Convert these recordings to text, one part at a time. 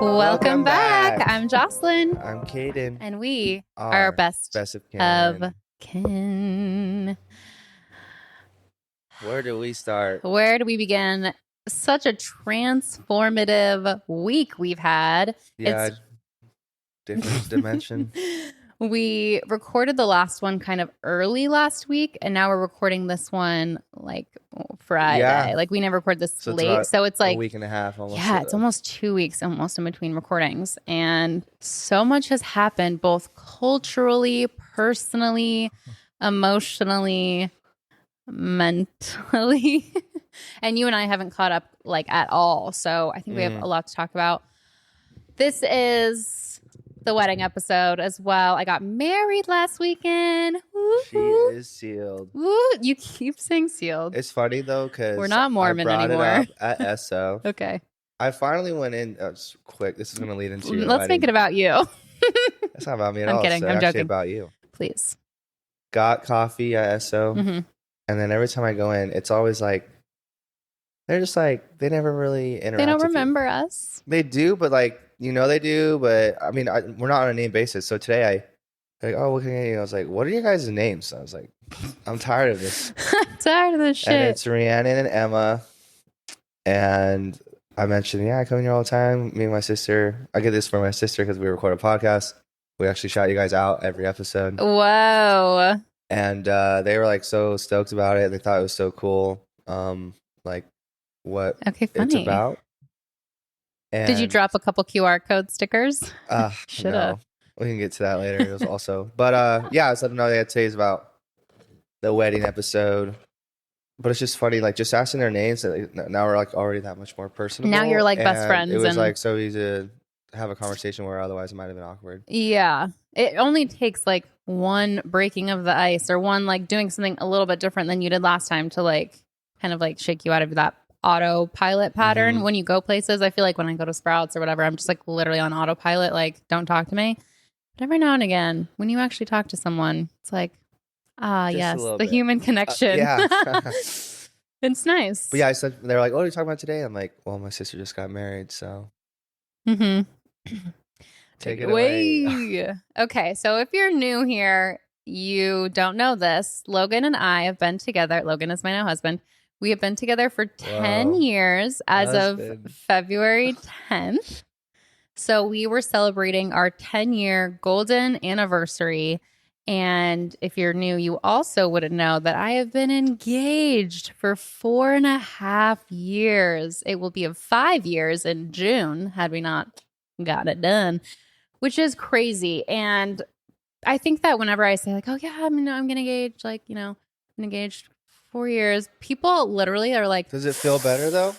Welcome back. I'm Joslyn. I'm Caden. And we are best of kin. Where do we start? Where do we begin? Such a transformative week we've had. Yeah, different dimension. We recorded the last one kind of early last week, and now we're recording this one like Friday. Yeah. Like we never record this So late. So it's like a week and a half almost. Yeah, it's almost 2 weeks almost in between recordings. And so much has happened both culturally, personally, emotionally, mentally. And you and I haven't caught up like at all. So I think we have a lot to talk about. This is the wedding episode as well. I got married last weekend. Woo-hoo. She is sealed. Woo. You keep saying sealed. It's funny though because we're not Mormon anymore. It up at Esso. Okay. I finally went in. Quick. This is going to lead into. Let's make it about you. That's not about me at all. I'm kidding. It's I'm joking. About you. Please. Got coffee at Esso, and then every time I go in, it's always like they're just like they never really interact. They don't remember us. They do, but like. They do, but I mean, we're not on a name basis. So today I was like, what are your guys' names? I was like, I'm tired of this. Tired of this shit. And it's Rhiannon and Emma. And I mentioned, I come here all the time. Me and my sister. I get this for my sister because we record a podcast. We actually shout you guys out every episode. Whoa. And they were like so stoked about it. They thought it was so cool. Like what it's about. And did you drop a couple QR code stickers? Should have. No. We can get to that later. It was also, but I just let them know that today's about the wedding episode. But it's just funny, like just asking their names. Now we're like already that much more personal. Now you're like best friends. It was like so easy to have a conversation where otherwise it might have been awkward. Yeah, it only takes like one breaking of the ice or one like doing something a little bit different than you did last time to like kind of like shake you out of that autopilot pattern when you go places. I feel like when I go to Sprouts or whatever, I'm just like literally on autopilot, like don't talk to me. But every now and again, when you actually talk to someone, it's like, just yes, the human connection. It's nice. But yeah, I said, they're like, oh, what are you talking about today? I'm like, well, my sister just got married, so take it away. Okay, so if you're new here, you don't know this. Logan and I have been together. Logan is my now husband. We have been together for 10 years as of February 10th. So we were celebrating our 10-year golden anniversary. And if you're new, you also wouldn't know that I have been engaged for 4.5 years. It will be 5 years in June had we not got it done, which is crazy. And I think that whenever I say like, oh yeah, I'm getting engaged, like, I'm engaged 4 years, people literally are like, does it feel better though?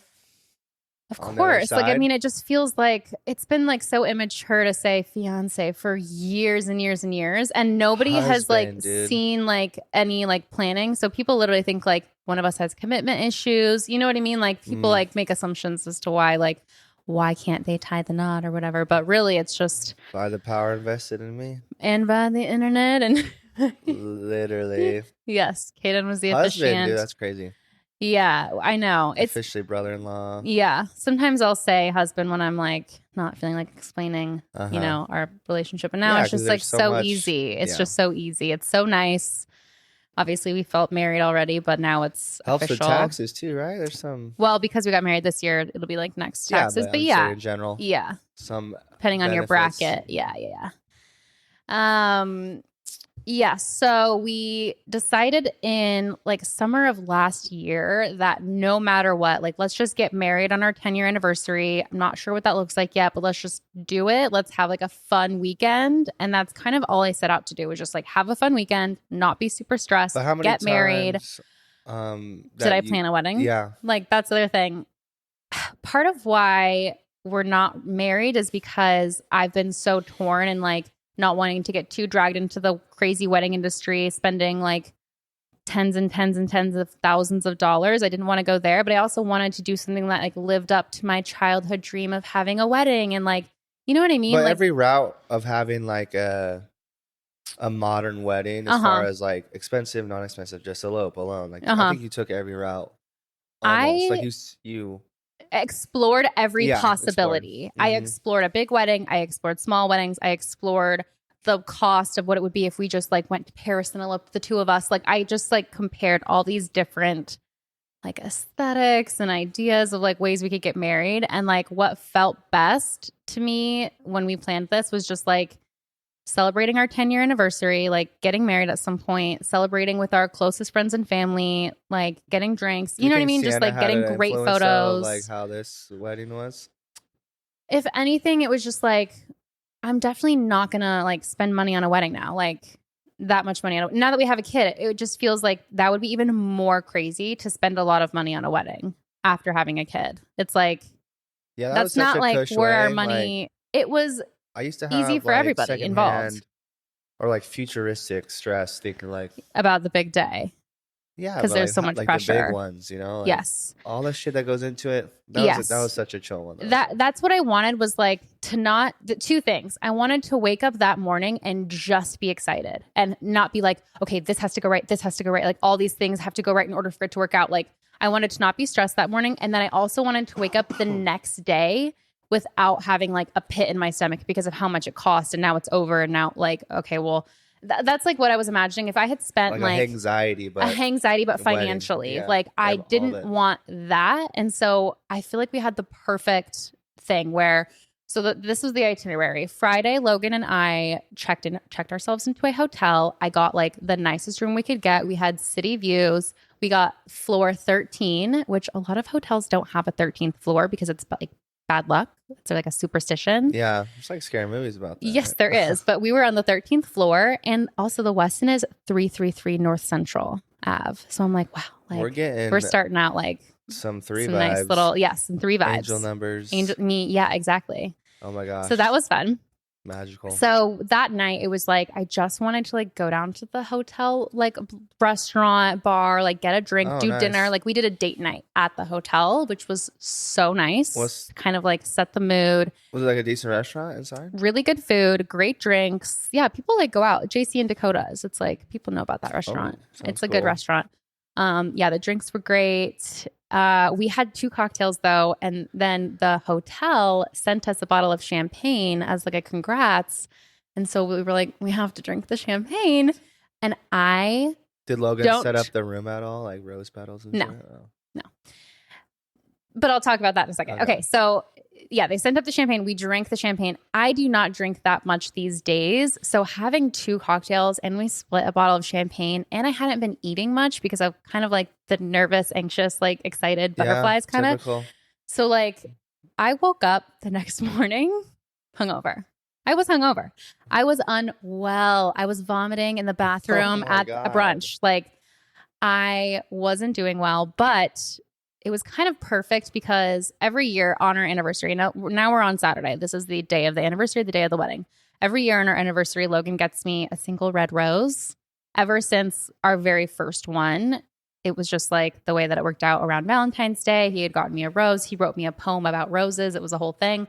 Of course. Like, I mean, it just feels like it's been like so immature to say fiance for years and years and years. And nobody has like seen like any like planning. So people literally think like one of us has commitment issues. You know what I mean? Like people like make assumptions as to why can't they tie the knot or whatever. But really it's just by the power invested in me. And by the internet and literally. Yes. Caden was the husband, officiant. Dude, that's crazy. Yeah, I know. It's officially brother-in-law. Yeah. Sometimes I'll say husband when I'm like not feeling like explaining, our relationship. And now it's just like so easy. It's just so easy. It's so nice. Obviously, we felt married already, but now it's helps official. with taxes too, right? There's some. Well, because we got married this year, it'll be like next taxes. But in general, some benefits. Depending on your bracket, Yeah, so we decided in like summer of last year that no matter what, like let's just get married on our 10-year anniversary. I'm not sure what that looks like yet, but let's just do it. Let's have like a fun weekend. And that's kind of all I set out to do was just like have a fun weekend, not be super stressed, but how many get married. Did I plan a wedding? Yeah. Like that's the other thing. Part of why we're not married is because I've been so torn and like not wanting to get too dragged into the crazy wedding industry, spending like tens and tens and tens of thousands of dollars. I didn't want to go there, but I also wanted to do something that like lived up to my childhood dream of having a wedding and like, you know what I mean? But like, every route of having like a modern wedding as far as like expensive, non-expensive, just elope alone. Like I think you took every route. Almost. Like you explored every possibility. Mm-hmm. I explored a big wedding. I explored small weddings. I explored the cost of what it would be if we just like went to Paris and eloped the two of us. Like I just like compared all these different like aesthetics and ideas of like ways we could get married. And like what felt best to me when we planned this was just like celebrating our 10-year anniversary, like getting married at some point, celebrating with our closest friends and family, like getting drinks. You know what I mean? Sienna just like getting great photos. Like how this wedding was? If anything, it was just like, I'm definitely not going to like spend money on a wedding now. Like that much money. Now that we have a kid, it just feels like that would be even more crazy to spend a lot of money on a wedding after having a kid. It's like, that's not like where our money, like, it was I used to have easy for everybody involved. Or like futuristic stress thinking like about the big day. Yeah. Because there's so much like pressure. The big ones, you know? Like yes. All the shit that goes into it. That was such a chill one. That's what I wanted was like to not, two things. I wanted to wake up that morning and just be excited and not be like, okay, this has to go right. This has to go right. Like all these things have to go right in order for it to work out. Like I wanted to not be stressed that morning. And then I also wanted to wake up the next day without having like a pit in my stomach because of how much it cost. And now it's over. And now like, okay, well, that's like what I was imagining. If I had spent like anxiety, but financially, like I didn't want that. And so I feel like we had the perfect thing where, this was the itinerary. Friday, Logan and I checked ourselves into a hotel. I got like the nicest room we could get. We had city views. We got floor 13, which a lot of hotels don't have a 13th floor because it's like bad luck. It's like a superstition. Yeah. There's like scary movies about that. Yes, there is. But we were on the 13th floor. And also the Westin is 333 North Central Ave. So I'm like, wow. Like we're starting out like some vibes. Nice little, some 3 vibes. Angel numbers. Yeah, exactly. Oh my gosh. So that was fun. Magical. So that night it was like I just wanted to like go down to the hotel like restaurant bar, like get a drink, do dinner. Like we did a date night at the hotel, which was so nice. Kind of like set the mood. Was it like a decent restaurant inside? Really good food, great drinks. Yeah, people like go out. JC and Dakota's. It's like people know about that restaurant. It's a good restaurant. The drinks were great. We had 2 cocktails though, and then the hotel sent us a bottle of champagne as like a congrats. And so we were like, we have to drink the champagne. And did Logan set up the room at all, like rose petals and no, stuff? No. But I'll talk about that in a second. Okay, so they sent up the champagne. We drank the champagne. I do not drink that much these days. So having 2 cocktails and we split a bottle of champagne and I hadn't been eating much because of kind of like the nervous, anxious, like excited butterflies kind of. So like I woke up the next morning hungover. I was hungover. I was unwell. I was vomiting in the bathroom at a brunch. Like I wasn't doing well, but it was kind of perfect because every year on our anniversary, now we're on Saturday. This is the day of the anniversary, the day of the wedding. Every year on our anniversary, Logan gets me a single red rose. Ever since our very first one, it was just like the way that it worked out around Valentine's Day. He had gotten me a rose. He wrote me a poem about roses. It was a whole thing.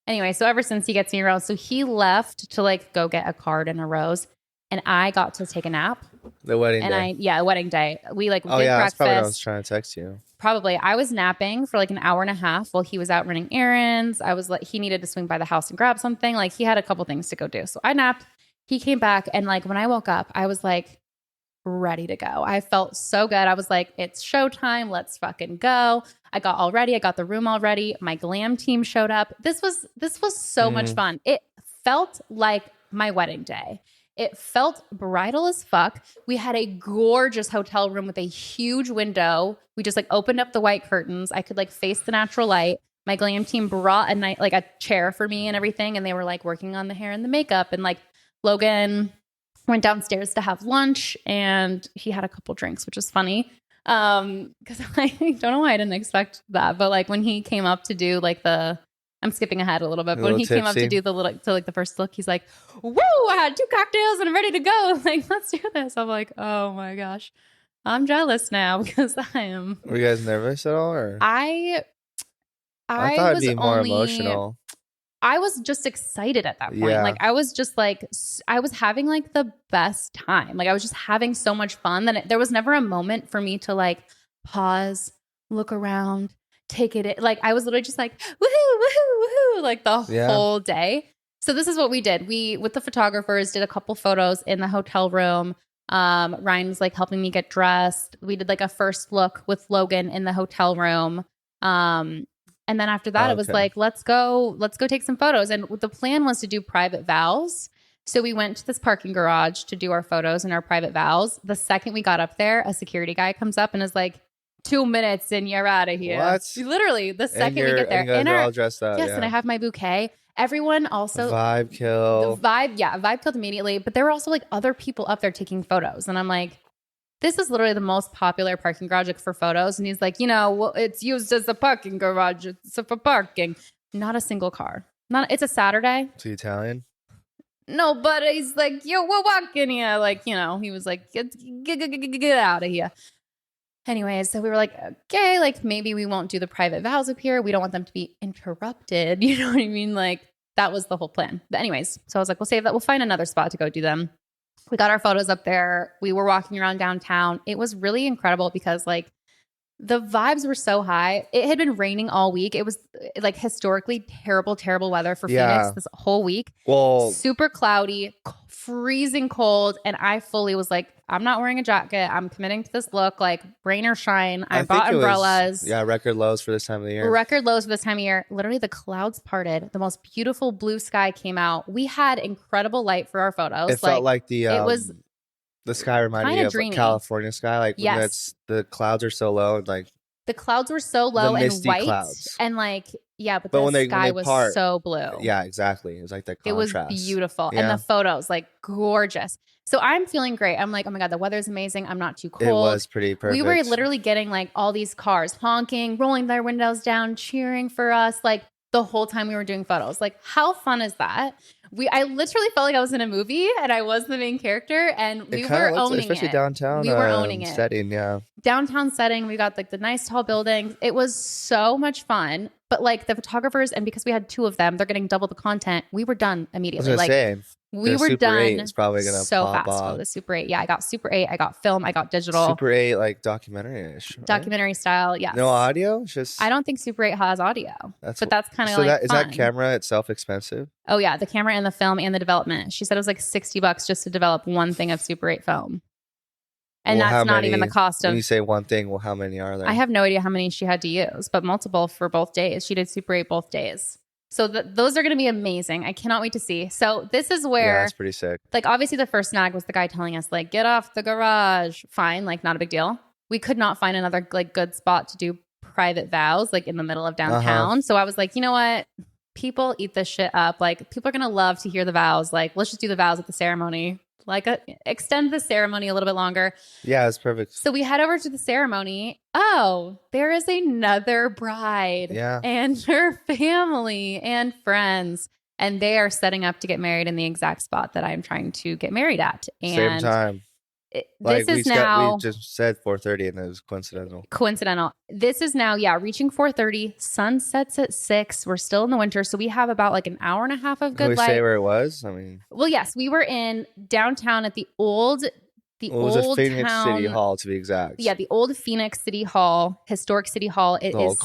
Anyway, so ever since he gets me a rose, so he left to like go get a card and a rose. And I got to take a nap. The wedding day. Wedding day. We like did breakfast. That's probably what I was trying to text you. Probably. I was napping for like an hour and a half while he was out running errands. I was like, he needed to swing by the house and grab something. Like he had a couple things to go do. So I napped. He came back. And like when I woke up, I was like ready to go. I felt so good. I was like, it's showtime. Let's fucking go. I got all ready. I got the room all ready. My glam team showed up. This was so much fun. It felt like my wedding day. It felt bridal as fuck. We had a gorgeous hotel room with a huge window. We just like opened up the white curtains. I could like face the natural light. My glam team brought a chair for me and everything. And they were like working on the hair and the makeup. And like Logan went downstairs to have lunch and he had a couple drinks, which was funny. Cause I don't know why I didn't expect that. But like when he came up to do like I'm skipping ahead a little bit, but when he came up to do the first look, he's like, woo, I had 2 cocktails and I'm ready to go. Like, let's do this. I'm like, oh my gosh, I'm jealous now because I am. Were you guys nervous at all? Or I thought it'd be more emotional. I was just excited at that point. Yeah. Like I was just like, I was having like the best time. Like I was just having so much fun that there was never a moment for me to like pause, look around, take it in. Like I was literally just like, woohoo, woohoo, woohoo, like the whole day. So this is what we did. We, with the photographers, did a couple photos in the hotel room. Ryan was like helping me get dressed. We did like a first look with Logan in the hotel room. And then after that, it was like, let's go take some photos. And the plan was to do private vows. So we went to this parking garage to do our photos and our private vows. The second we got up there, a security guy comes up and is like, 2 minutes and you're out of here. What? Literally, the second we get there. And you guys are all dressed up. Yes, and I have my bouquet. Everyone also. Vibe kill. The vibe killed immediately. But there were also like other people up there taking photos. And I'm like, this is literally the most popular parking garage for photos. And he's like, well, it's used as a parking garage. It's for parking. Not a single car. It's a Saturday. Is he Italian? No, but he's like, yo, we're walking here. Like, he was like, get out of here. Anyways, so we were like, okay, like maybe we won't do the private vows up here. We don't want them to be interrupted. You know what I mean? Like that was the whole plan. But anyways, so I was like, we'll save that. We'll find another spot to go do them. We got our photos up there. We were walking around downtown. It was really incredible because like the vibes were so high. It had been raining all week. It was like historically terrible weather for Phoenix this whole week. Well, super cloudy, freezing cold. And I fully was like, I'm not wearing a jacket. I'm committing to this look, like rain or shine. I bought umbrellas. Record lows for this time of the year. Record lows for this time of year. Literally the clouds parted. The most beautiful blue sky came out. We had incredible light for our photos. It felt like it was the sky reminded me of like California sky. Like when the clouds are so low, like the clouds were so low and white clouds. And like, but the sky was so blue. Yeah, exactly. It was like the contrast. It was beautiful. Yeah. And the photos, like gorgeous. So I'm feeling great. I'm like, oh my God, the weather's amazing. I'm not too cold. It was pretty perfect. We were literally getting like all these cars honking, rolling their windows down, cheering for us. Like the whole time we were doing photos. Like how fun is that? I literally felt like I was in a movie and I was the main character and we were owning it. Especially downtown. We were owning it. Setting, yeah. Downtown setting. We got like the nice tall buildings. It was so much fun. But like the photographers, and because we had 2 of them, they're getting double the content. We were done immediately. I was gonna say, we were Super done. 8 is probably gonna so pop fast off. for the Super 8. Yeah, I got Super 8. I got film. I got digital. Super 8, like documentary-ish. Right? Documentary style. Yes. No audio. Just I don't think Super 8 has audio. But that's kind of so. Like is that camera itself expensive? Oh yeah, the camera and the film and the development. She said it was like $60 just to develop one thing of Super 8 film. And that's not even the cost of. When you say one thing, well, how many are there? I have no idea how many she had to use, but multiple for both days. She did Super 8 both days. So those are going to be amazing. I cannot wait to see. So this is where. That's pretty sick. Like obviously the first snag was the guy telling us like, get off the garage. Fine. Like not a big deal. We could not find another like good spot to do private vows like in the middle of downtown. So I was like, you know what? People eat this shit up. Like people are going to love to hear the vows. Like let's just do the vows at the ceremony. Like extend the ceremony a little bit longer. Yeah, it's perfect. So we head over to the ceremony. Oh, there is another bride and her family and friends. And they are setting up to get married in the exact spot that I'm trying to get married at. And same time. This is now. We just said 4:30 and it was coincidental. This is now, reaching 4:30. Sun sets at 6. We're still in the winter, so we have about like an hour and a half of good light. Can we say where it was? I mean, well, yes, we were in downtown at the old. It was a Phoenix City Hall to be exact. Yeah, the old Phoenix City Hall, historic City Hall. It is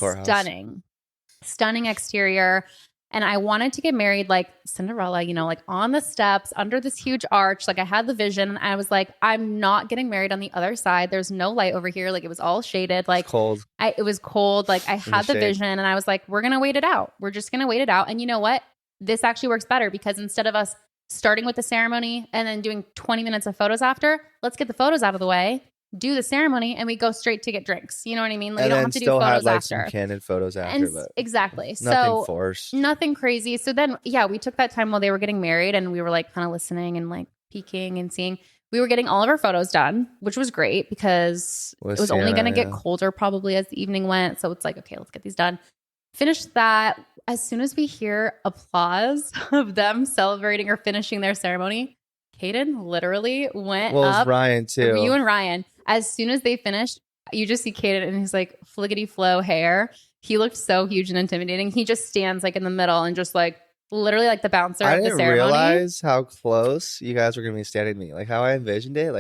stunning exterior. And I wanted to get married like Cinderella, like on the steps under this huge arch. Like I had the vision and I was like, I'm not getting married on the other side. There's no light over here. Like it was all shaded. Like cold. It was cold. Like I had the vision and I was like, we're going to wait it out. We're just going to wait it out. And you know what? This actually works better because instead of us starting with the ceremony and then doing 20 minutes of photos after, let's get the photos out of the way. Do the ceremony and we go straight to get drinks. You know what I mean? Like, and we don't have to do photos had, after. Some candid photos after, but exactly. Nothing forced. Nothing crazy. So then, we took that time while they were getting married and we were like kind of listening and like peeking and seeing. We were getting all of our photos done, which was great because it was only going to get colder probably as the evening went. So it's like, okay, let's get these done. Finished that. As soon as we hear applause of them celebrating or finishing their ceremony, Caden literally went up. Well, it was Ryan too. You and Ryan. As soon as they finished, you just see Caden and his like fliggity flow hair. He looked so huge and intimidating. He just stands like in the middle and just like literally like the bouncer of the ceremony. I didn't realize how close you guys were going to be standing to me. Like how I envisioned it.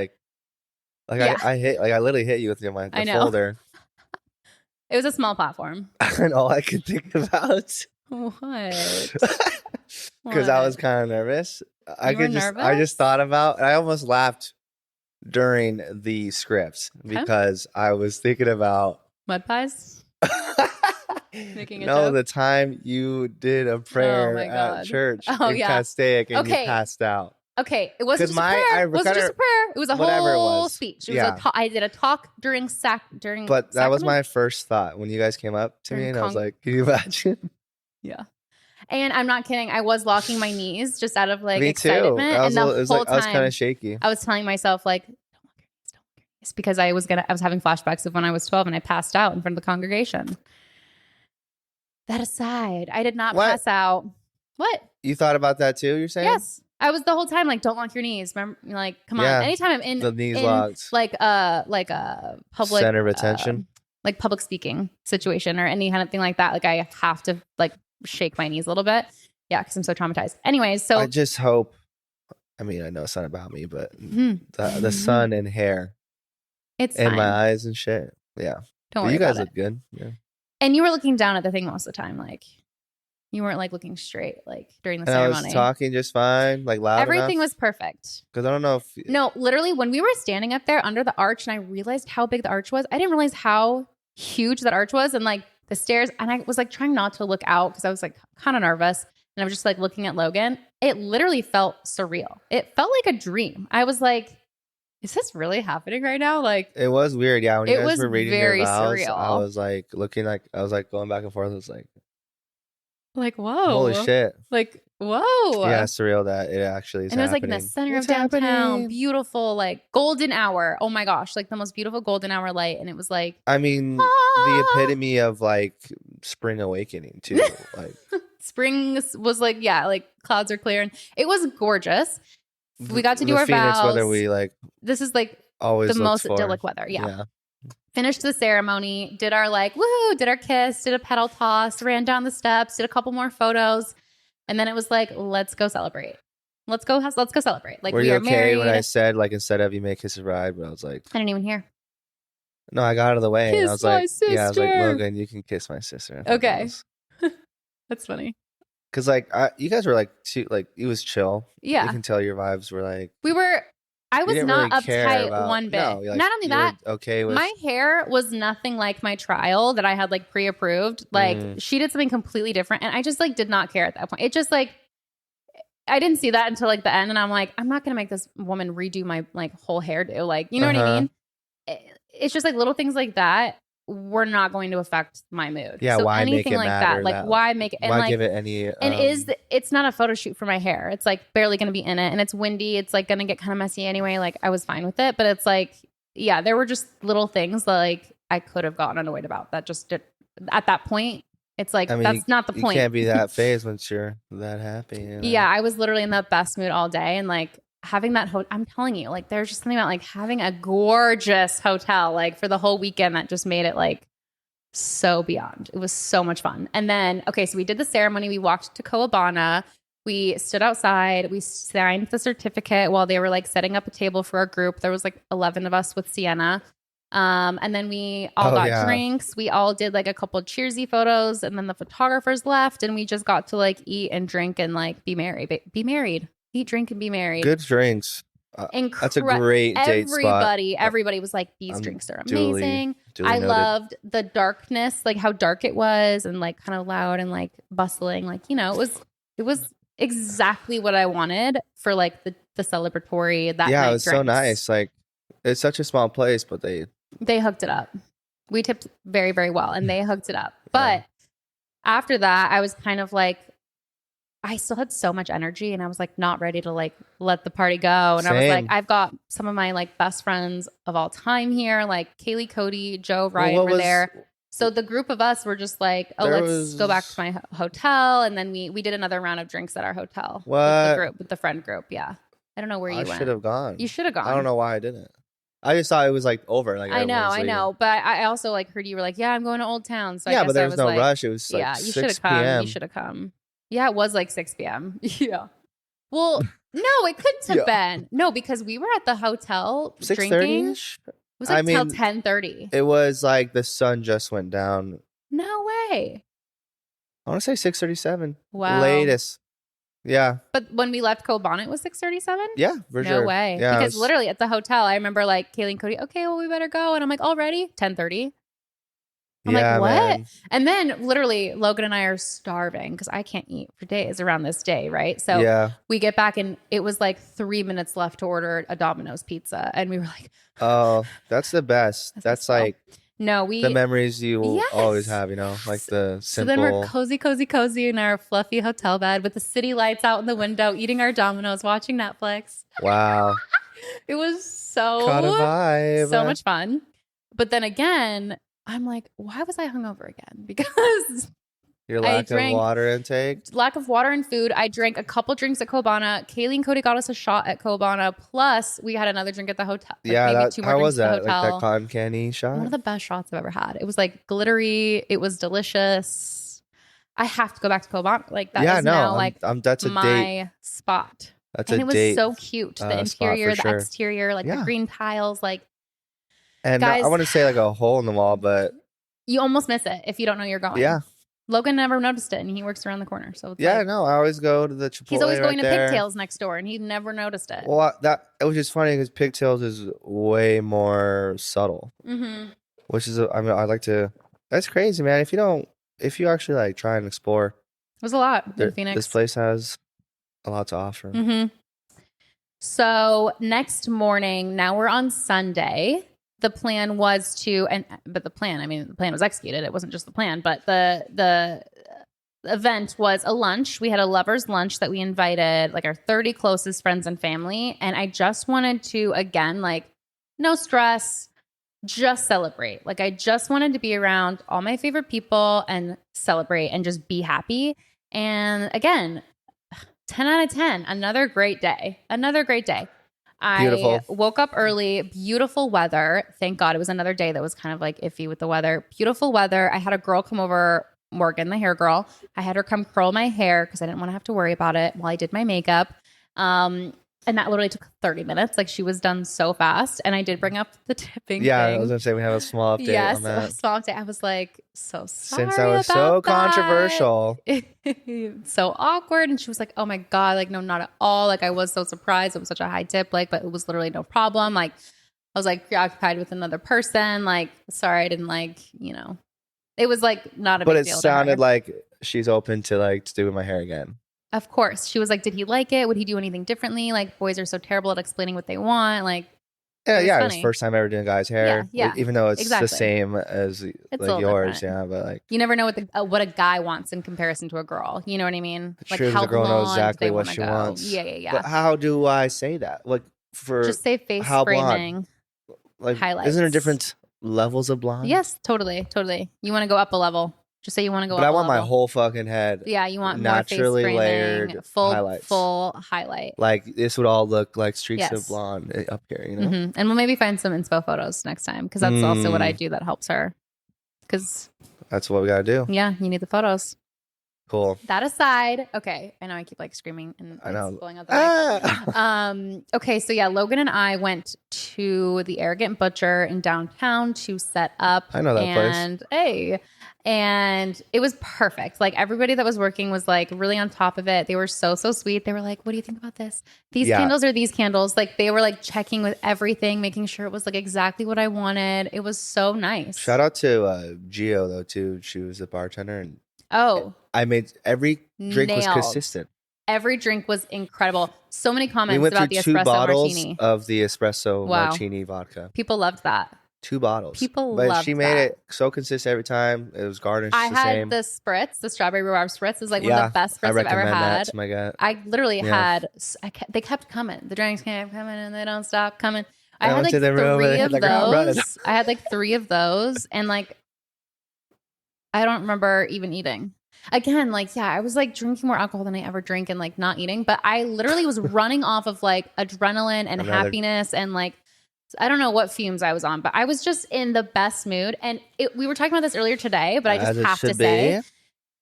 I literally hit you with the folder. It was a small platform. And all I could think about. What? Because I was kind of nervous. Nervous? I just thought about. I almost laughed during the scripts because I was thinking about mud pies. Making a no, joke? the time you did a prayer at church in Castaic and you passed out. Okay, it wasn't just a prayer. It wasn't just a prayer. It was a whole speech. It was I did a talk during But that was my first thought when you guys came up to me, and I was like, "Can you imagine?" Yeah. And I'm not kidding. I was locking my knees just out of like me excitement. Too. And the whole time, I was kind of shaky. I was telling myself like, "Don't lock your knees, don't lock your knees," because I was having flashbacks of when I was 12 and I passed out in front of the congregation. That aside, I did not pass out. What? You thought about that too? You're saying? Yes. I was the whole time like, don't lock your knees. Remember, like, come on. Anytime I'm in the knees locked, like a public center of attention, like public speaking situation or any kind of thing like that, like I have to like shake my knees a little bit. Yeah, because I'm so traumatized. Anyways, so I just hope. I mean, I know it's not about me, but the sun and hair, it's in fine. My eyes and shit. Yeah, don't worry. You guys look good. Yeah. And you were looking down at the thing most of the time, like you weren't like looking straight, like during the ceremony. I was talking just fine, like loud. Everything was perfect. Because I don't know if no, literally when we were standing up there under the arch, and I realized how big the arch was. I didn't realize how huge that arch was, and like the stairs. And I was like trying not to look out because I was like kind of nervous, and I was just like looking at Logan. It literally felt surreal. It felt like a dream. I was like, is this really happening right now? Like it was weird. Yeah, when you guys were reading very your vows, surreal. I was like looking like I was like going back and forth. I was like whoa, holy shit! Like whoa, yeah, surreal that it actually is. And it was happening. like in the center of downtown, beautiful, like golden hour. Oh my gosh, like the most beautiful golden hour light. And it was like, I mean, the epitome of like spring awakening too. Like spring was like, yeah, like clouds are clear, and it was gorgeous. We got to do our Phoenix vows. Weather we like. This is like always the most idyllic weather. Yeah. Finished the ceremony, did our like woohoo, did our kiss, did a pedal toss, ran down the steps, did a couple more photos, and then it was like, let's go celebrate. Let's go celebrate. Like, were we you are okay married. when I said like instead of you may kiss a ride, but I was like, I didn't even hear. No, I got out of the way. Kiss and I was my like, sister. yeah, I was like, Logan, you can kiss my sister. Okay, that's funny. Because like you guys were like too like it was chill. Yeah, you can tell your vibes were like we were. I was not really uptight one bit. No, like, not only that, okay with my hair was nothing like my trial that I had like pre-approved. Like she did something completely different, and I just like did not care at that point. It just like I didn't see that until like the end, and I'm like, I'm not gonna make this woman redo my like whole hairdo. Like, you know what I mean? It's just like little things like that were not going to affect my mood. Yeah, so why anything make it like matter that? Like, why make it? And why like, give it any? And it's not a photo shoot for my hair. It's like barely going to be in it, and it's windy. It's like going to get kind of messy anyway. Like, I was fine with it, but it's like, yeah, there were just little things that, like I could have gotten annoyed about. That just did, at that point, it's like, I mean, that's not the point. You can't be that phased once you're that happy. You know? Yeah, I was literally in the best mood all day, and like having that I'm telling you, like there's just something about like having a gorgeous hotel like for the whole weekend that just made it like so beyond. It was so much fun. And then, okay, so we did the ceremony. We walked to Coabana. We stood outside. We signed the certificate while they were like setting up a table for our group. There was like 11 of us with Sienna. And then we all got drinks. We all did like a couple of cheersy photos, and then the photographers left, and we just got to like eat and drink and like be married. Eat, drink, and be married. Good drinks. That's a great date spot. Everybody was like, these drinks are amazing. I loved the darkness, like how dark it was, and like kind of loud and like bustling. Like, you know, it was exactly what I wanted for like the celebratory that night. Yeah, it was so nice. Like, it's such a small place, but they hooked it up. We tipped very, very well, and they hooked it up. But after that, I was kind of like, I still had so much energy, and I was like not ready to like let the party go. And I was like, I've got some of my like best friends of all time here, like Kaylee, Cody, Joe, Ryan were there. So the group of us were just like, oh, let's go back to my hotel. And then we did another round of drinks at our hotel. With the friend group. Yeah. I don't know where you went. I should have gone. You should have gone. I don't know why I didn't. I just thought it was like over. Like I know. But I also like heard you were like, yeah, I'm going to Old Town. So yeah, but there was no rush. It was like yeah, 6 p.m. You should have come. Yeah, it was like 6 p.m. Yeah. Well, no, it couldn't have been. No, because we were at the hotel drinking. was like till 10:30. It was like the sun just went down. No way. I want to say 6:37. Wow. Latest. Yeah. But when we left Kobana, it was 6:37? Yeah, for sure. No way. Yeah, because literally at the hotel, I remember like Kaylee and Cody, okay, well, we better go. And I'm like, already? 10:30? I'm like, what? Man. And then literally Logan and I are starving because I can't eat for days around this day, right? So we get back and it was like 3 minutes left to order a Domino's pizza. And we were like, oh, that's the best. That's like the memories you will always have, you know, like the simple. So then we're cozy in our fluffy hotel bed with the city lights out in the window, eating our Domino's, watching Netflix. Wow. It was so much fun. But then again, I'm like, why was I hungover again? Because your lack of water intake? Lack of water and food. I drank a couple drinks at Kobana. Kaylee and Cody got us a shot at Kobana. Plus, we had another drink at the hotel. Like how was that? Like that cotton candy shot? One of the best shots I've ever had. It was like glittery. It was delicious. I have to go back to Kobana. Like that is now like that's my spot. That's and a it was so cute. The interior, the exterior, like the green tiles, like. And guys, I want to say like a hole in the wall, but you almost miss it if you don't know you're going. Yeah. Logan never noticed it, and he works around the corner. So it's I always go to the Chipotle. He's always going to Pigtails next door, and he never noticed it. Well, it was just funny because Pigtails is way more subtle, which is I like to. That's crazy, man. If you actually like try and explore, it was a lot in Phoenix. This place has a lot to offer. So next morning, now we're on Sunday. The plan was the plan was executed. It wasn't just the plan, but the event was a lunch. We had a lover's lunch that we invited like our 30 closest friends and family. And I just wanted to, again, like no stress, just celebrate. Like I just wanted to be around all my favorite people and celebrate and just be happy. And again, 10 out of 10, another great day. I woke up early, beautiful weather. Thank God it was another day that was kind of like iffy with the weather. Beautiful weather. I had a girl come over, Morgan, the hair girl. I had her come curl my hair because I didn't want to have to worry about it while I did my makeup. And that literally took 30 minutes. Like she was done so fast. And I did bring up the tipping thing. I was going to say we have a small update on that. A small update. I was like, so sorry since I was so controversial. So awkward. And she was like, oh my God, like, no, not at all. Like I was so surprised. It was such a high tip, like, but it was literally no problem. Like I was like preoccupied with another person. Like, sorry, I didn't like, it was like not a big deal. But it sounded like she's open to like doing my hair again. Of course. She was like, did he like it? Would he do anything differently? Like boys are so terrible at explaining what they want. Like, it was first time ever doing a guy's hair. Yeah. Even though it's the same as like yours. Different. But like you never know what a guy wants in comparison to a girl. You know what I mean? Like true, the girl knows exactly what she wants. Yeah. But how do I say that? Like just say face framing. Like highlights. Isn't there different levels of blonde? Yes, totally. You want to go up a level. Just say you want to go. But I want my whole fucking head. Yeah, you want naturally more face layered highlights. Full highlight. Like this would all look like streaks of blonde up here, you know. And we'll maybe find some inspo photos next time because that's also what I do that helps her. Because that's what we gotta do. Yeah, you need the photos. Cool. That aside, okay. I know I keep like screaming and blowing out the mic. Okay, so yeah, Logan and I went to the Arrogant Butcher in downtown to set up. I know that place. And it was perfect. Like everybody that was working was like really on top of it. They were so sweet. They were like, what do you think about this? These candles are these candles. Like they were like checking with everything, making sure it was like exactly what I wanted. It was so nice. Shout out to Gio though too. She was the bartender and I made every drink was consistent. Every drink was incredible. So many comments about the espresso bottles martini. Of the espresso martini vodka. People loved that. 2 bottles. People loved that. She made it so consistent every time. It was garnished I the had same. the spritz, the strawberry rhubarb spritz. Is like one of the best spritz I've ever had. That to my gut. I literally had. They kept coming. The drinks kept coming, and they don't stop coming. I had like 3 of those. I had like 3 of those, and like I don't remember even eating. Again, like, I was like drinking more alcohol than I ever drink and like not eating, but I literally was running off of like adrenaline and happiness and like, I don't know what fumes I was on, but I was just in the best mood. And we were talking about this earlier today, but I just have to say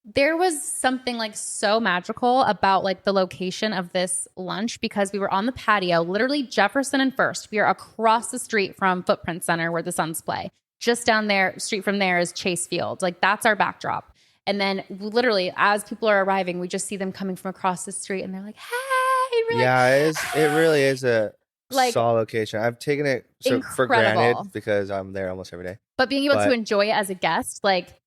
There was something like so magical about like the location of this lunch because we were on the patio, literally Jefferson and First. We are across the street from Footprint Center where the Suns play. Just down there, street from there is Chase Field. Like that's our backdrop. And then literally as people are arriving, we just see them coming from across the street and they're like, hey. Yeah, it really is a like, solid location. I've taken it for granted because I'm there almost every day. But being able to enjoy it as a guest, like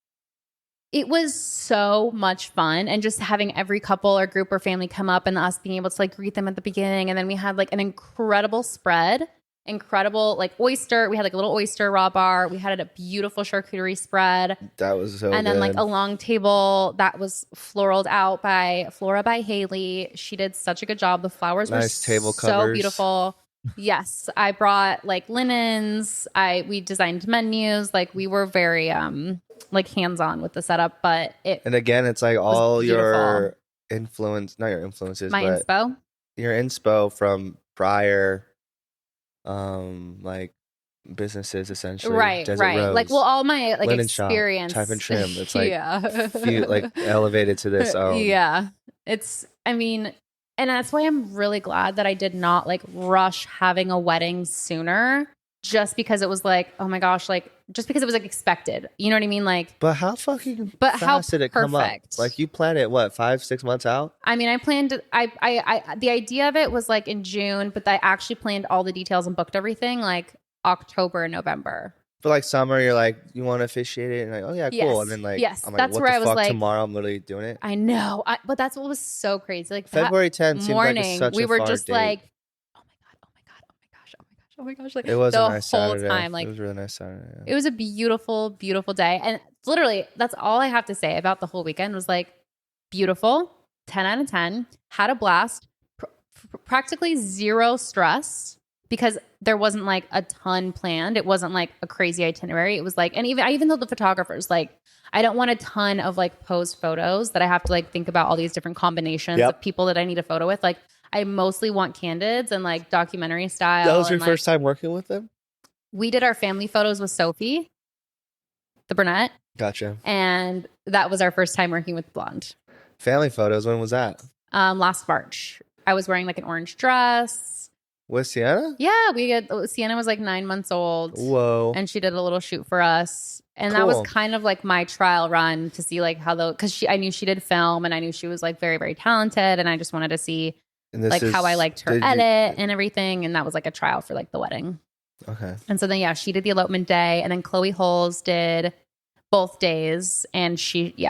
it was so much fun. And just having every couple or group or family come up and us being able to like greet them at the beginning. And then we had like an incredible spread, incredible like oyster. We had like a little oyster raw bar. We had a beautiful charcuterie spread. That was so good. And then like a long table that was floraled out by Flora by Haley. She did such a good job. The flowers were table so covers. beautiful. Yes. I brought like linens. We designed menus. Like we were very like hands-on with the setup, but and again, it's like all your influence, not your influences, my but inspo. Your inspo from prior like businesses essentially. Right. Desert Rose, like all my like Linen experience. Shop, Type and Trim. It's like like elevated to this. Yeah. I mean, and that's why I'm really glad that I did not like rush having a wedding sooner, just because it was like, oh my gosh, like just because it was like expected. You know what I mean? Like, but how fucking fast did it come up? Like you planned it, what, 5-6 months out? I mean, I planned, the idea of it was like in June, but I actually planned all the details and booked everything like October and November. For like summer, you're like, you want to officiate it? And like, oh yeah, cool. Yes. And then like, yes, I'm like, that's what where the I was fuck, like, tomorrow I'm literally doing it. I know. But that's what was so crazy. Like February 10th seemed morning, like such we a were far just date. like, oh my gosh. Like it was the a nice whole Saturday. time. Like it was a really nice Saturday. Yeah. It was a beautiful, beautiful day. And literally that's all I have to say about the whole weekend was like beautiful, 10 out of 10, had a blast, practically zero stress because there wasn't like a ton planned. It wasn't like a crazy itinerary. It was like, and even though the photographers, like I don't want a ton of like posed photos that I have to like think about all these different combinations of people that I need a photo with. Like I mostly want candids and like documentary style. That was your first time working with them? We did our family photos with Sophie, the brunette. Gotcha. And that was our first time working with blonde. Family photos, when was that? Last March. I was wearing like an orange dress. With Sienna? Yeah, Sienna was like 9 months old. Whoa. And she did a little shoot for us. And cool. That was kind of like my trial run to see like how because I knew she did film and I knew she was like very, very talented. And I just wanted to see like how I liked her edit and everything. And that was like a trial for like the wedding. Okay. And so then, yeah, she did the elopement day. And then Chloe Holes did both days. And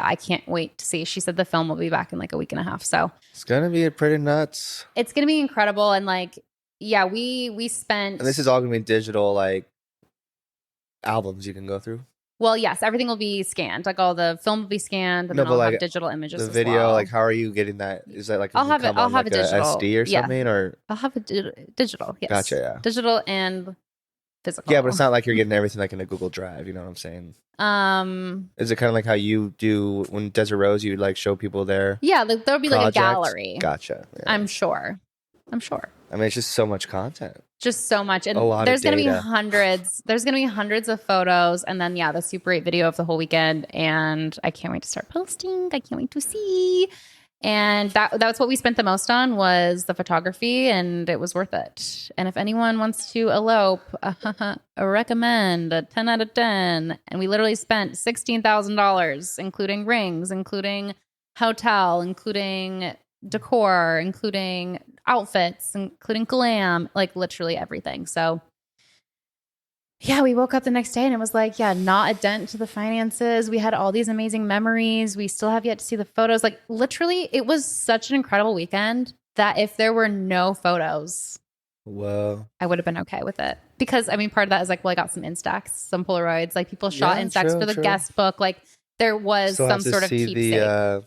I can't wait to see. She said the film will be back in like a week and a half. So it's going to be pretty nuts. It's going to be incredible. And like, yeah, we spent. And this is all going to be digital, like albums you can go through. Well, yes, everything will be scanned. Like all the film will be scanned, and then I'll have digital images. The video, as well. like how are you getting that? Is that like I'll have a digital SD or something, or I'll have a digital. Yes, gotcha. Yeah, digital and physical. Yeah, but it's not like you're getting everything like in a Google Drive. You know what I'm saying? Is it kind of like how you do when Desert Rose? You like show people there? Yeah, there'll be like a gallery. Gotcha. Yeah. I'm sure. I mean, it's just so much content. Just so much. And there's going to be hundreds. There's going to be hundreds of photos. And then, yeah, the Super 8 video of the whole weekend. And I can't wait to start posting. I can't wait to see. And that's what we spent the most on was the photography. And it was worth it. And if anyone wants to elope, I recommend a 10 out of 10. And we literally spent $16,000, including rings, including hotel, including decor, including outfits, including glam, like literally everything. So yeah, we woke up the next day and it was like, yeah, not a dent to the finances. We had all these amazing memories. We still have yet to see the photos. Like literally, it was such an incredible weekend that if there were no photos, whoa, I would have been okay with it. Because I mean, part of that is like, well, I got some Instax, some Polaroids, like people shot Instax for the guest book. Like there was still some sort of keepsake. The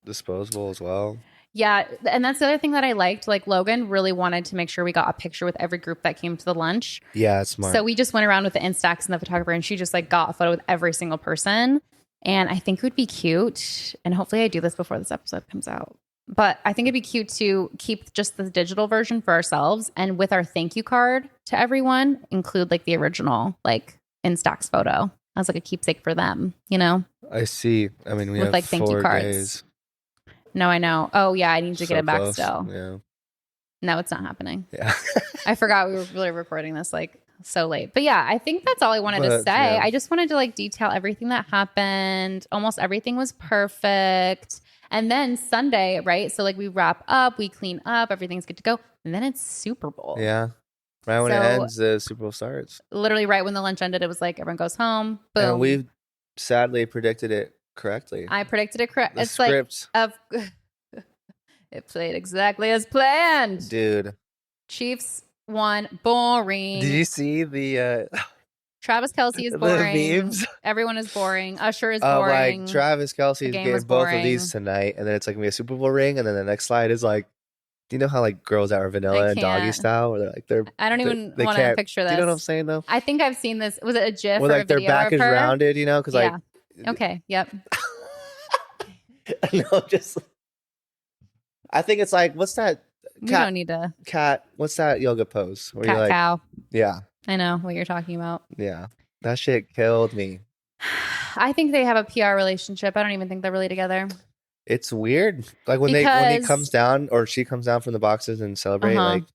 disposable as well. Yeah, and that's the other thing that I liked. Like Logan really wanted to make sure we got a picture with every group that came to the lunch. Yeah, it's smart. So we just went around with the Instax and the photographer, and she just like got a photo with every single person. And I think it would be cute. And hopefully I do this before this episode comes out. But I think it'd be cute to keep just the digital version for ourselves, and with our thank you card to everyone, include like the original like Instax photo. as like a keepsake for them, you know? I see. I mean, we with have like thank you 4 cards. days. No, I know. Oh yeah, I need to get it back close. still. Yeah. No, it's not happening. Yeah. I forgot we were really recording this like so late. But yeah, I think that's all I wanted to say. Yeah. I just wanted to like detail everything that happened. Almost everything was perfect. And then Sunday, right? So like we wrap up, we clean up, everything's good to go. And then it's Super Bowl. Yeah. Right when it ends, the Super Bowl starts. Literally right when the lunch ended, it was like everyone goes home. Boom. And we sadly predicted it correctly. I predicted it correct. It's script. Like it played exactly as planned. Dude. Chiefs won. Boring. Did you see the Travis Kelce is boring. Everyone is boring. Usher is boring. Like Travis Kelce is getting both of these tonight, and then it's like gonna be a Super Bowl ring, and then the next slide is like, do you know how like girls that are vanilla and doggy style, where I don't even want to picture this. Do you know what I'm saying though? I think I've seen this. Was it a GIF or like a video their back of is her? rounded, you know? Because like, okay, yep. No, just. I think it's like, what's that? We don't need to. Cat. What's that yoga pose? Where cat like, cow. Yeah. I know what you're talking about. Yeah, that shit killed me. I think they have a PR relationship. I don't even think they're really together. It's weird. Like when he comes down or she comes down from the boxes and celebrate, like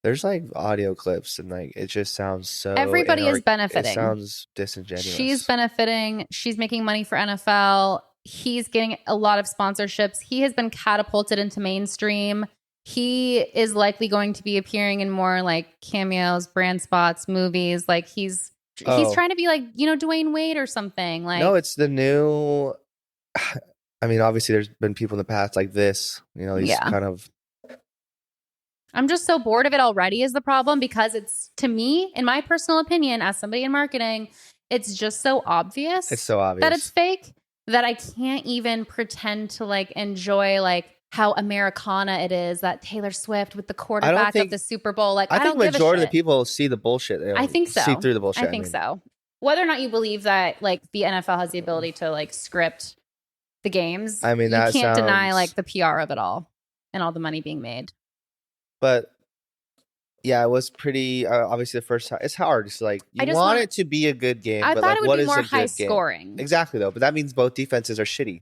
there's like audio clips and like it just sounds so. Everybody is benefiting. It sounds disingenuous. She's benefiting. She's making money for NFL. He's getting a lot of sponsorships. He has been catapulted into mainstream. He is likely going to be appearing in more like cameos, brand spots, movies. Like he's trying to be like, you know, Dwayne Wade or something. Like no, it's the new. I mean, obviously, there's been people in the past like this. You know, these kind of. I'm just so bored of it already. Is the problem because it's to me, in my personal opinion, as somebody in marketing, it's just so obvious. It's so obvious that it's fake that I can't even pretend to like enjoy like how Americana it is that Taylor Swift with the quarterback of the Super Bowl. Like, I don't think majority of the people see the bullshit. I think so. See through the bullshit. I think so. Whether or not you believe that like the NFL has the ability to like script the games, I mean, you can't deny like the PR of it all and all the money being made. But yeah, it was pretty. Obviously, the first time it's hard. It's like you want it to be a good game. I but thought like, it would what be is more a high good scoring. Game? Exactly, though. But that means both defenses are shitty.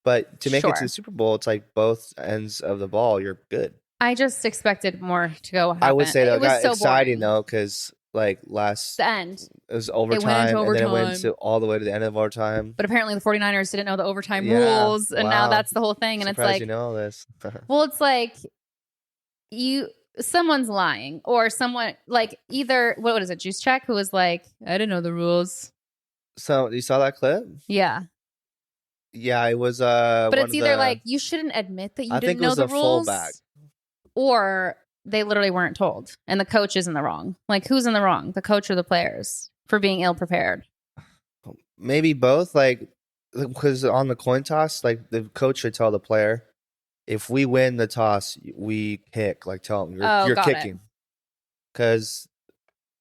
But to make it to the Super Bowl, it's like both ends of the ball, you're good. I just expected more to go happen. I would say that it was so exciting boring. Though, because like the end, it was overtime, and then it went all the way to the end of overtime. But apparently the 49ers didn't know the overtime rules, and now that's the whole thing. And Surprised it's like, you know all this. Well, it's like someone's lying, or someone like either what is it, Juice Check, who was like, I didn't know the rules. So you saw that clip? Yeah. Yeah, it was. But it's either like you shouldn't admit that you didn't know the rules, or they literally weren't told, and the coach is in the wrong. Like, who's in the wrong, the coach or the players, for being ill prepared? Maybe both. Like, because on the coin toss, like the coach should tell the player, if we win the toss, we kick. Like, tell them you're kicking, because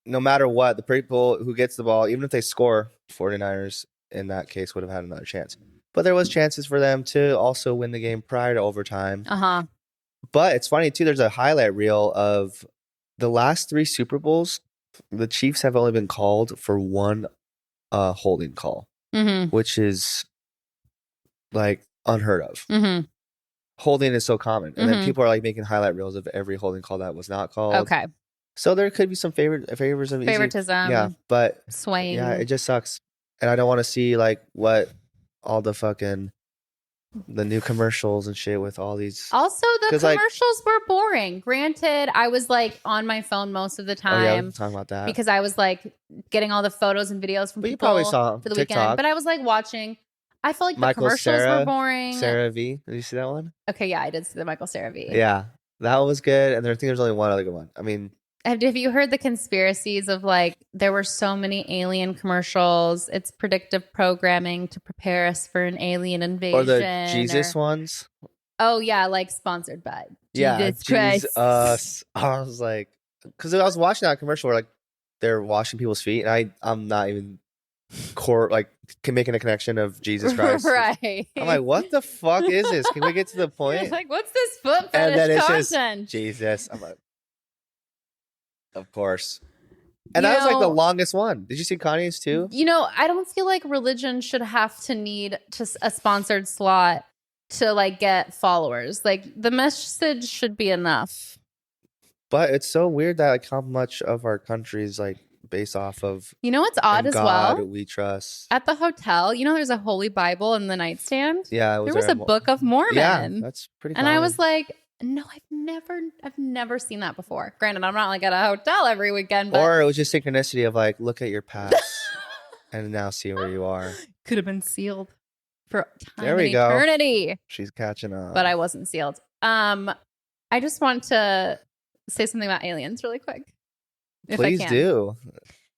no matter what, the people who gets the ball, even if they score, 49ers in that case would have had another chance. But there was chances for them to also win the game prior to overtime. But it's funny, too. There's a highlight reel of the last 3 Super Bowls. The Chiefs have only been called for one holding call, which is like unheard of. Holding is so common. And then people are like making highlight reels of every holding call that was not called. Okay. So there could be some favoritism. Yeah, but swaying. Yeah, it just sucks. And I don't want to see like what all the new commercials and shit with all these. Also, the commercials were boring. Granted, I was like on my phone most of the time. Oh, yeah, we can talk about that. Because I was like getting all the photos and videos from people. You probably saw for the TikTok. weekend. But I was like watching. I felt like the commercials were boring. Sarah V. Did you see that one? Okay, yeah, I did see the Michael Sarah V. Yeah, that was good. And I think there's only one other good one. I mean, have you heard the conspiracies of like there were so many alien commercials? It's predictive programming to prepare us for an alien invasion. Or the Jesus ones. Oh yeah, like sponsored by Jesus Christ. I was like, because I was watching that commercial where like they're washing people's feet, and I'm not even making a connection of Jesus Christ. Right. I'm like, what the fuck is this? Can we get to the point? Like, what's this foot fetish and then it's content? just Jesus. I'm like, of course. And that was like the longest one. Did you see Kanye's too? I don't feel like religion should have to need just a sponsored slot to like get followers. Like the message should be enough. But it's so weird that like how much of our country is like based off of what's odd as God well? We trust. At the hotel, there's a holy Bible in the nightstand. Yeah, there was a Book of Mormon. Yeah, that's pretty common. And I was like, no, I've never seen that before. Granted, I'm not like at a hotel every weekend. But... Or it was just synchronicity of like, look at your past and now see where you are. Could have been sealed for time there we and go. eternity. She's catching up. But I wasn't sealed. I just want to say something about aliens really quick. Please do.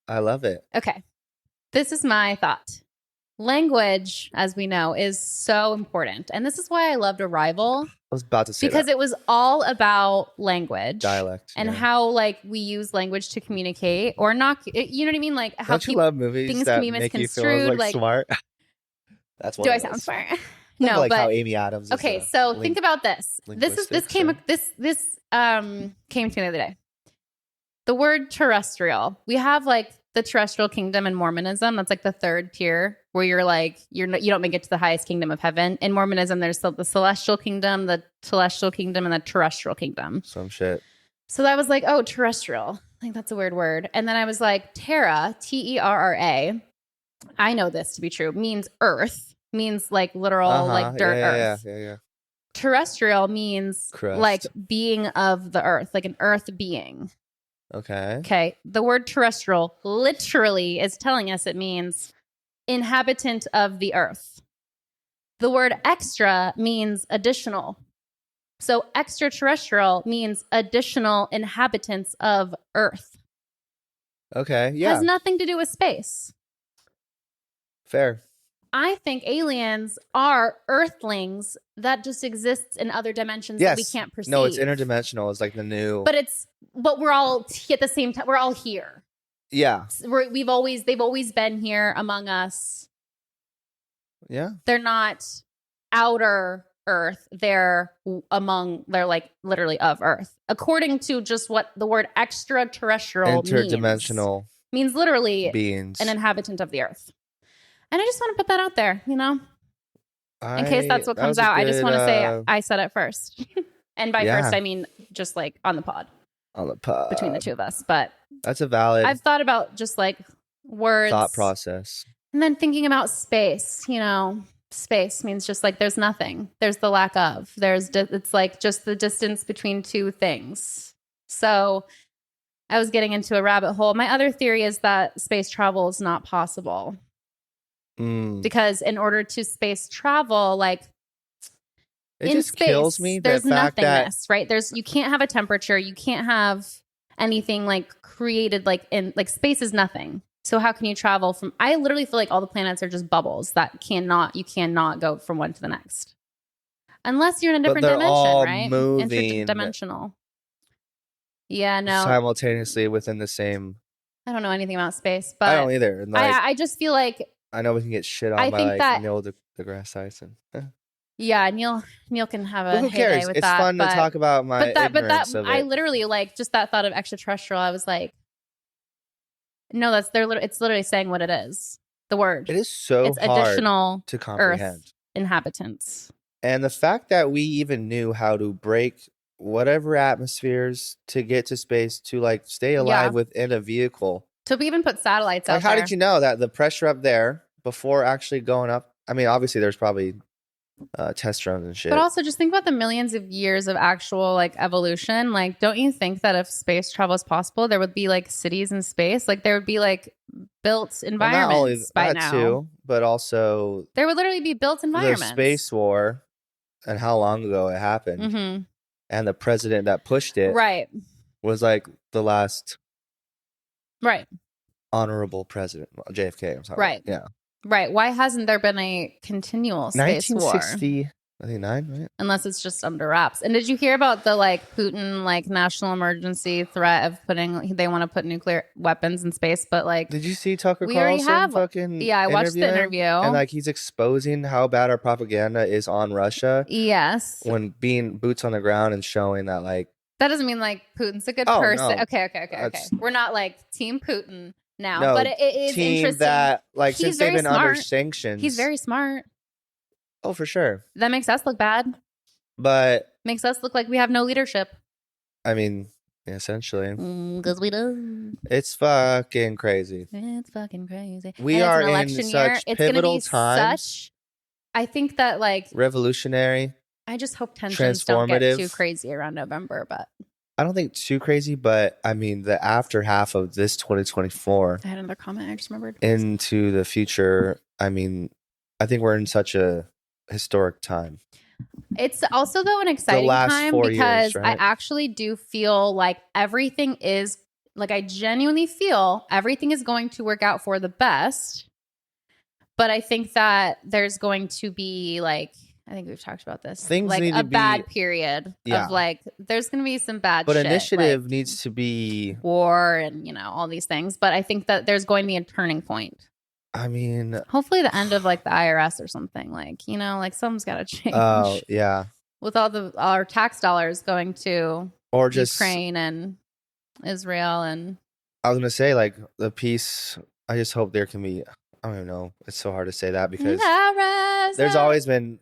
I love it. Okay. This is my thought. Language, as we know, is so important. And this is why I loved Arrival. I was about to say because that. It was all about language. Dialect. And how like we use language to communicate or not. You know what I mean? Like how Don't you love movies things that can be make misconstrued. You feel like smart? That's what do I sound smart? No, like but how Amy Adams. Okay, so think about this. This came to me the other day. The word terrestrial. We have like the terrestrial kingdom in Mormonism. That's like the third tier where you're like you don't make it to the highest kingdom of heaven. In Mormonism, there's the celestial kingdom, the telestial kingdom, and the terrestrial kingdom. Some shit. So I was like, oh, terrestrial. I think that's a weird word. And then I was like, Terra, Terra. I know this to be true. Means earth. Means like literal like dirt earth. Yeah. Terrestrial means crust. Like being of the earth, like an earth being. Okay. The word terrestrial literally is telling us it means inhabitant of the earth. The word extra means additional. So extraterrestrial means additional inhabitants of earth. Okay. Yeah. Has nothing to do with space. Fair. I think aliens are earthlings that just exists in other dimensions that we can't perceive. No, it's interdimensional. It's like the new. But we're all at the same time. We're all here. Yeah. They've always been here among us. Yeah. They're not outer Earth. They're like literally of Earth. According to just what the word extraterrestrial interdimensional means literally beings, an inhabitant of the Earth. And I just want to put that out there, in case that's what comes out. I just want to say I said it first. And by first, I mean just like on the pod. On the pod. Between the two of us. But that's a valid. I've thought about just like words. Thought process. And then thinking about space, space means just like there's nothing. There's the lack of. It's like just the distance between two things. So I was getting into a rabbit hole. My other theory is that space travel is not possible. Because in order to space travel, like it in just space, kills me. There's nothingness, that... right? You can't have a temperature. You can't have anything like created like in like space is nothing. So how can you travel from? I literally feel like all the planets are just bubbles that you cannot go from one to the next, unless you're in a different dimension, right? Moving interdimensional. Yeah, no. Simultaneously within the same. I don't know anything about space, but I don't either. Like, I just feel like. I know we can get shit on by like Neil deGrasse Tyson. Yeah, Neil can have a who cares? Heyday with it's that. Fun to talk about my ignorance of it. I literally like just that thought of extraterrestrial. I was like, no, it's literally saying what it is. The word. It is so it's hard additional to comprehend. Earth inhabitants. And the fact that we even knew how to break whatever atmospheres to get to space to like stay alive within a vehicle. So we even put satellites out there. How did you know that the pressure up there before actually going up? I mean, obviously there's probably test drones and shit. But also just think about the millions of years of actual like evolution. Like, don't you think that if space travel is possible, there would be like cities in space? Like there would be like built environments by now. Too, but also there would literally be built environments. The space war and how long ago it happened. And the president that pushed it was like the last honorable president, JFK. I'm sorry. Right. Yeah. Right. Why hasn't there been a continual space war? 1969, right? Unless it's just under wraps. And did you hear about the like Putin like national emergency threat of they want to put nuclear weapons in space? But like, did you see Tucker we already Carlson have fucking I watched the interview and like he's exposing how bad our propaganda is on Russia. Yes. When being boots on the ground and showing that like That doesn't mean like Putin's a good person. No. Okay. We're not like Team Putin now, No, but it is team interesting. that like He's since they've very been under smart. sanctions. He's very smart. Oh, for sure. That makes us look bad. But makes us look like we have no leadership. I mean, essentially. Because we do. It's fucking crazy. It's fucking crazy. We are in such pivotal times. I think that like revolutionary. I just hope tensions don't get too crazy around November, but I don't think too crazy, but I mean the after half of this 2024. I had another comment I just remembered. Into the future, I mean, I think we're in such a historic time. It's also though an exciting time because years, right? I actually do feel like everything is like I genuinely feel everything is going to work out for the best. But I think that there's going to be like I think we've talked about this. Things like need a to bad period of like there's going to be some bad but shit. But initiative needs to be war and all these things. But I think that there's going to be a turning point. I mean, hopefully the end of like the IRS or something like like something's got to change. Oh yeah, with all our tax dollars going to or just Ukraine and Israel and I was gonna say like the peace. I just hope there can be. I don't even know. It's so hard to say that because there's always been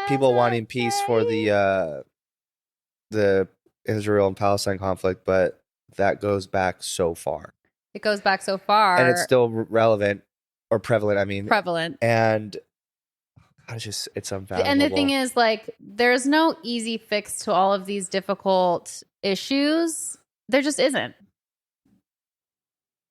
people wanting peace for the Israel and Palestine conflict, but that goes back so far. It goes back so far, and it's still relevant. Or prevalent, I mean. Prevalent. And it's unfathomable. And the thing is, like, there's no easy fix to all of these difficult issues. There just isn't.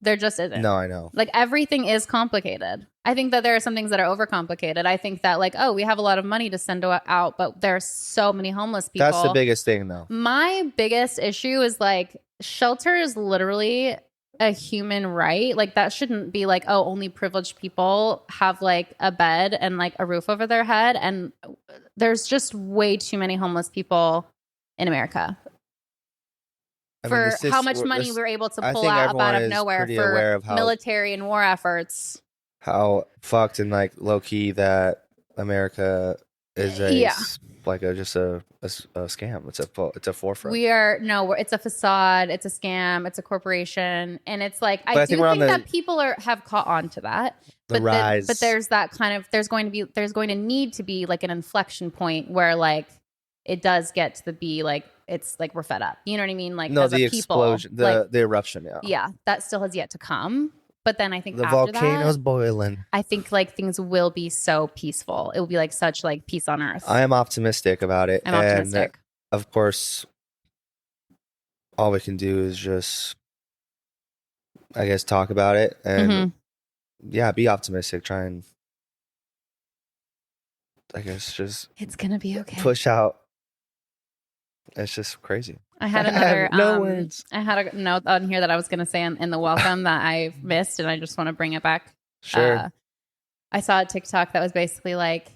There just isn't. No, I know. Like, everything is complicated. I think that there are some things that are overcomplicated. I think that, like, we have a lot of money to send out, but there are so many homeless people. That's the biggest thing, though. My biggest issue is, like, shelter is literally a human right. Like that shouldn't be like, only privileged people have like a bed and like a roof over their head. And there's just way too many homeless people in America for how much money we're able to pull out of nowhere for military and war efforts. How fucked and like low key that America is just a scam. It's a forefront. It's a facade. It's a scam. It's a corporation, and it's like I do think that people have caught on to that. But there's that kind of there's going to need to be like an inflection point where like it does get to be like it's like we're fed up. You know what I mean? Like no, the explosion, the eruption. Yeah, that still has yet to come. But then I think the volcano's boiling. I think like things will be so peaceful. It will be like such like peace on earth. I am optimistic about it. I'm optimistic. Of course, all we can do is just, I guess, talk about it and be optimistic. Try and, I guess, just it's gonna be okay. Push out. It's just crazy. I had another no words. I had a note on here that I was going to say in the welcome that I missed, and I just want to bring it back. Sure. I saw a TikTok that was basically like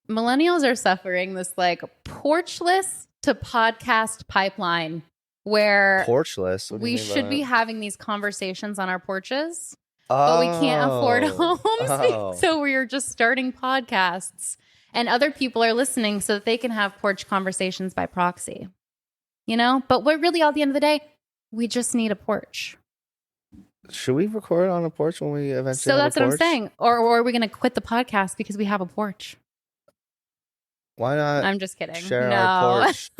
millennials are suffering this like porchless to podcast pipeline where porchless. We should be having these conversations on our porches, but we can't afford homes, so we're just starting podcasts. And other people are listening so that they can have porch conversations by proxy. But we're really, at the end of the day, we just need a porch. Should we record on a porch when we eventually So that's what I'm saying. Or are we going to quit the podcast because we have a porch? Why not? I'm just kidding. Share our porch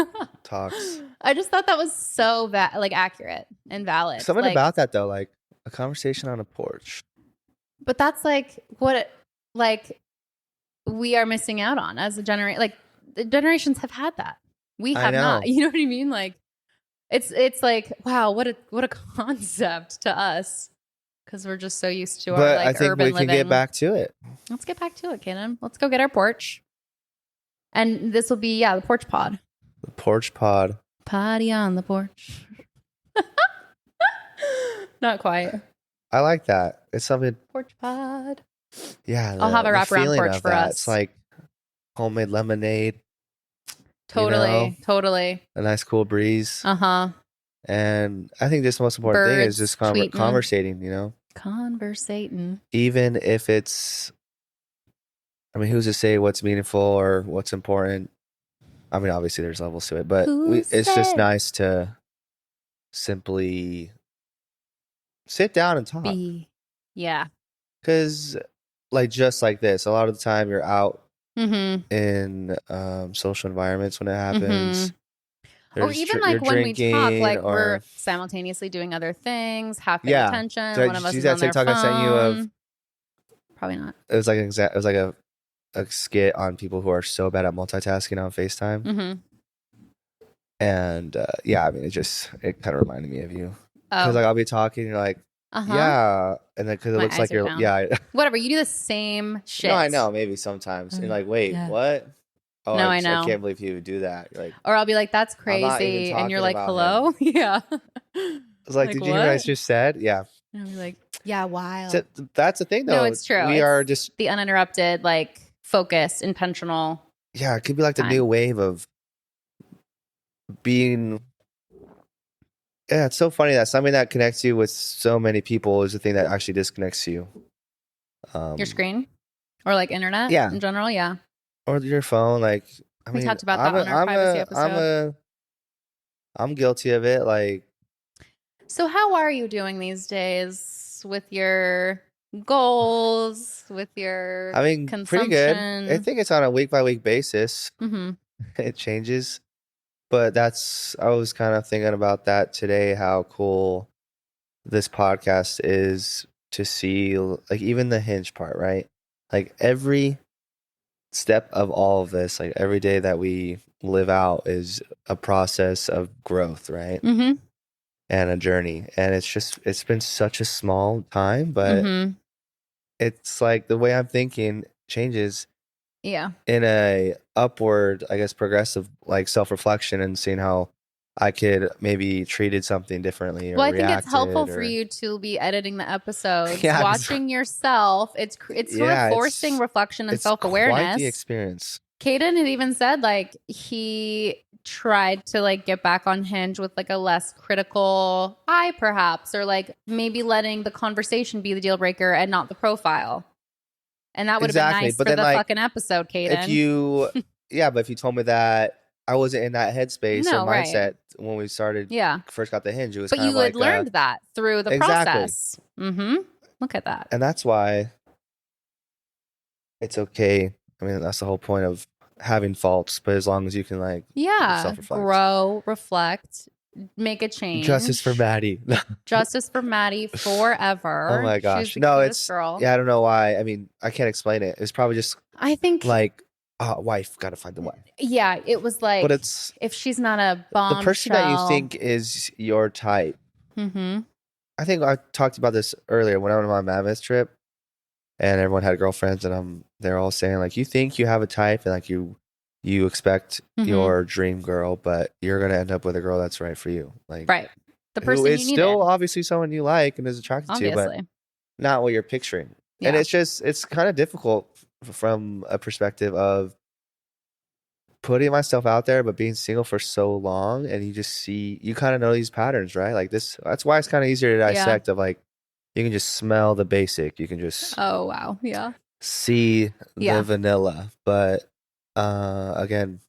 talks. I just thought that was so accurate and valid. Something about that, though, like a conversation on a porch. But that's like what we are missing out on as a generation. Like the generations have had that. We have not. You know what I mean? Like it's like, wow, what a concept to us. Because we're just so used to our urban living. But I think we can get back to it. Let's get back to it, Kanan. Let's go get our porch. And this will be, the porch pod. The porch pod. Potty on the porch. Not quite. I like that. It's something. Porch pod. Yeah, I'll have a wraparound porch for us. It's like homemade lemonade. Totally. A nice cool breeze. Uh-huh. And I think just the most important thing is just conversating, Conversating. Even if it's, who's to say what's meaningful or what's important? I mean, obviously there's levels to it, but it's just nice to simply sit down and talk. Yeah. Because, like, just like this, a lot of the time you're out in social environments when it happens. Or even like when we talk, like we're simultaneously doing other things, half paying attention. One of us is on their phone. I sent you of probably not. It was like a skit on people who are so bad at multitasking on FaceTime. And yeah, I mean, it kind of reminded me of you because like I'll be talking, and you're like, yeah, and then because it looks like you're whatever. You do the same shit. No, I know, maybe sometimes. And like, wait, what? Oh, no, I know. I can't believe you would do that. You're like, or I'll be like, that's crazy, and you're like, hello, yeah. I was like, did you hear what I just said? Yeah. And I'll be like, yeah, wild. So, that's the thing, though. No, it's true. We are just the uninterrupted, like focused, intentional. Yeah, it could be like the new wave of being. Yeah, it's so funny that something that connects you with so many people is the thing that actually disconnects you. Your screen, or like internet, in general, or your phone. Like, we talked about that on our privacy episode. I'm guilty of it. Like, so how are you doing these days with your goals, with your consumption? Pretty good. I think it's on a week by week basis. It changes. But I was kind of thinking about that today, how cool this podcast is to see, like, even the hinge part, right? Like, every step of all of this, like, every day that we live out is a process of growth, right? And a journey. And it's been such a small time, but it's like the way I'm thinking changes. Yeah. In a upward, I guess, progressive, like, self-reflection and seeing how I could maybe treated something differently. Or I think it's helpful for you to be editing the episodes, watching yourself. It's sort of forcing reflection and self-awareness. Quite the experience. Caden had even said, like, he tried to, like, get back on Hinge with, like, a less critical eye, perhaps, or like maybe letting the conversation be the deal breaker and not the profile. And that would have been nice for the fucking episode, Caden. But if you told me that I wasn't in that headspace or mindset when we started, first got the Hinge, it was. But you had learned that through the process. Look at that. And that's why it's okay. I mean, that's the whole point of having faults, but as long as you can, like, self-reflect, grow, reflect, make a change. Justice for Maddie. Justice for Maddie forever. Oh my gosh. No, it's girl. Yeah, I don't know why. I mean, I can't explain it. It's probably just, I think, like, wife, gotta find the wife. Yeah, it was like, but it's, if she's not a bombshell, the person that you think is your type. I think I talked about this earlier when I went on my Mammoth trip and everyone had girlfriends, and they're all saying, like, you think you have a type, and like you expect your dream girl, but you're going to end up with a girl that's right for you. Like, right. The person who is still obviously someone you like and is attracted to, but not what you're picturing. Yeah. And it's kind of difficult from a perspective of putting myself out there, but being single for so long, and you kind of know these patterns, right? Like this, that's why it's kind of easier to dissect of, like, you can just smell the basic. You can just, oh, wow. Yeah. See the vanilla, but again,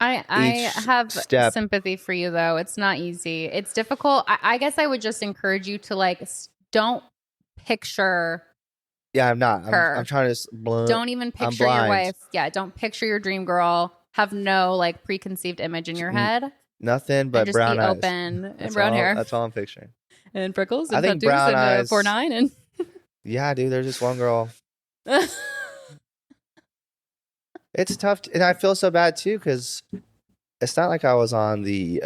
I have sympathy for you, though. It's not easy. It's difficult. I guess I would just encourage you to, like, don't picture. Yeah, I'm not. I'm trying to. Don't even picture your wife. Yeah, don't picture your dream girl. Have no, like, preconceived image in your head. Nothing but brown eyes. Open and brown hair. That's all I'm picturing. And freckles and tattoos and 4'9" and. Yeah, dude, there's just one girl. It's tough. And I feel so bad, too, because it's not like I was on the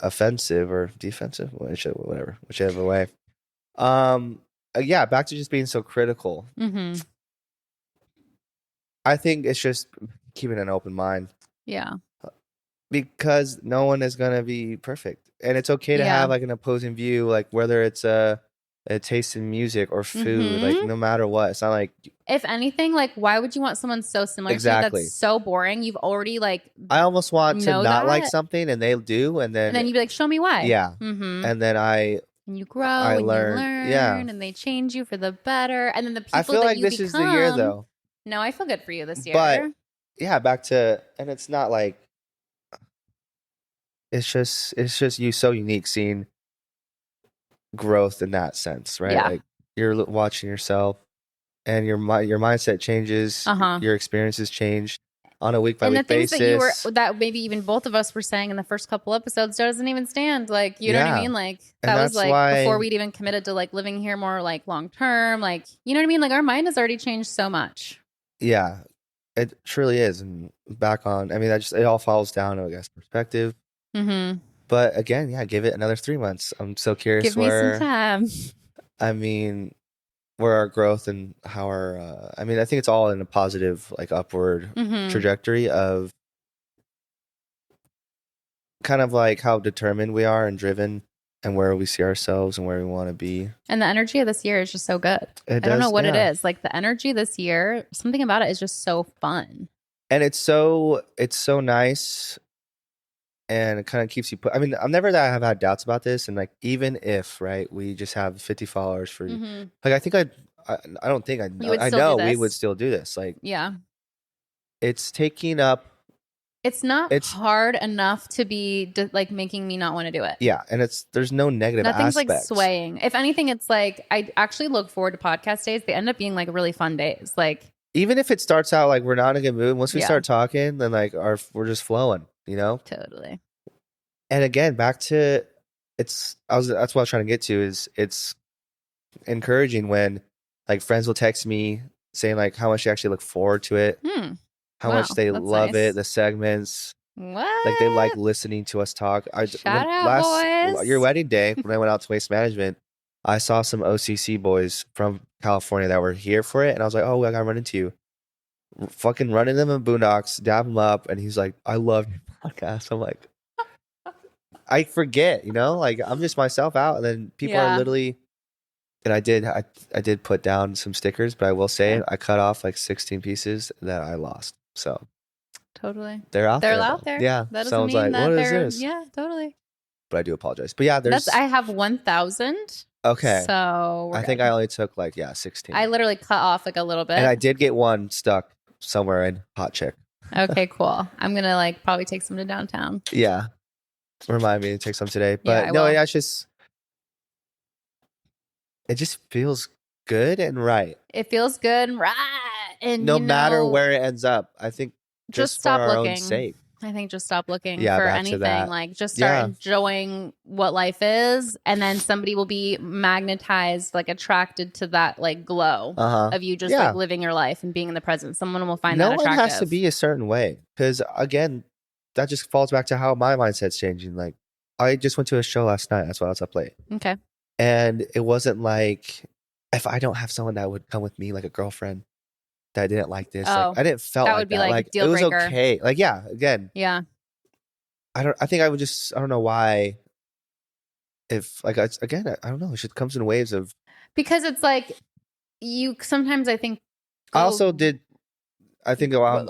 offensive or defensive, whichever way. Back to just being so critical. I think it's just keeping an open mind. Yeah. Because no one is going to be perfect. And it's okay to have, like, an opposing view, like, whether it's a taste in music or food, like, no matter what. It's not like, if anything, like, why would you want someone so similar to you? That's so boring. You've already, like, I almost want to not like something, and they do, and then you'd be like, show me why. Yeah. And then and you grow, and you learn, and they change you for the better. And then the people I feel like this is the year, though. No, I feel good for you this year. But yeah, back to, and it's not like, it's just you so unique seeing growth in that sense, right? Yeah. Like you're watching yourself and your mindset changes, your experiences change on a week by week basis. And the things that maybe even both of us were saying in the first couple episodes doesn't even stand. Like, you know what I mean? Like that was like before we'd even committed to like living here more like long term. Like, you know what I mean? Like our mind has already changed so much. Yeah, it truly is. And back on, I mean, it all falls down to, I guess, perspective. Mm-hmm. But again, yeah, give it another 3 months. I'm so curious Give me some time. I mean, where our growth and how our, I mean, I think it's all in a positive, like upward trajectory of kind of like how determined we are and driven and where we see ourselves and where we want to be. And the energy of this year is just so good. I don't know what it is. Like the energy this year, something about it is just so fun. And it's so nice. And it kind of keeps you I mean, I've never that I have had doubts about this. And like, even if, right, we just have 50 followers for, like, I think I don't think I know we would still do this. Like, yeah, it's taking up. It's not hard enough to be like making me not want to do it. Yeah. And there's no negative Nothing's aspects. Like swaying. If anything, it's like, I actually look forward to podcast days. They end up being like really fun days. Like, even if it starts out like we're not in a good mood, once we start talking, then like we're just flowing, you know? Totally. And again, back to that's what I was trying to get to is it's encouraging when like friends will text me saying like how much they actually look forward to it, how much they love it, the segments. What? Like they like listening to us talk. Shout out, boys. Your wedding day, when I went out to Waste Management, I saw some OCC boys from California that were here for it. And I was like, oh, I got to run into you. Fucking running them in boondocks, dab them up. And he's like, I love your podcast. I'm like, I forget, you know, like I'm just myself out. And then people are literally, and I did put down some stickers, but I will say I cut off like 16 pieces that I lost. So totally. They're out there. They're out there. Yeah. That doesn't mean that what is this? Yeah, totally. But I do apologize. But yeah, I have 1,000. Okay. So I think I only took like 16. I literally cut off like a little bit. And I did get one stuck somewhere in Hot Chick. Okay, cool. I'm gonna like probably take some to downtown. Yeah. Remind me to take some today. But no, it's just it just feels good and right. It feels good and right. And no matter where it ends up, I think just stop for our looking. Own sake. I think just stop looking for anything. Like just start enjoying what life is, and then somebody will be magnetized, like attracted to that like glow of you just like living your life and being in the present. Someone will find that attractive. No one has to be a certain way, because again, that just falls back to how my mindset's changing. Like I just went to a show last night. That's why I was up late. Okay. And it wasn't like if I don't have someone that would come with me, like a girlfriend that didn't like this. Like, I didn't felt that would be like deal breaker. It was okay. Like, yeah, again. Yeah. I don't know why. If like, I don't know. It just comes in waves of. Because it's like you sometimes I think. I also did. I think I'm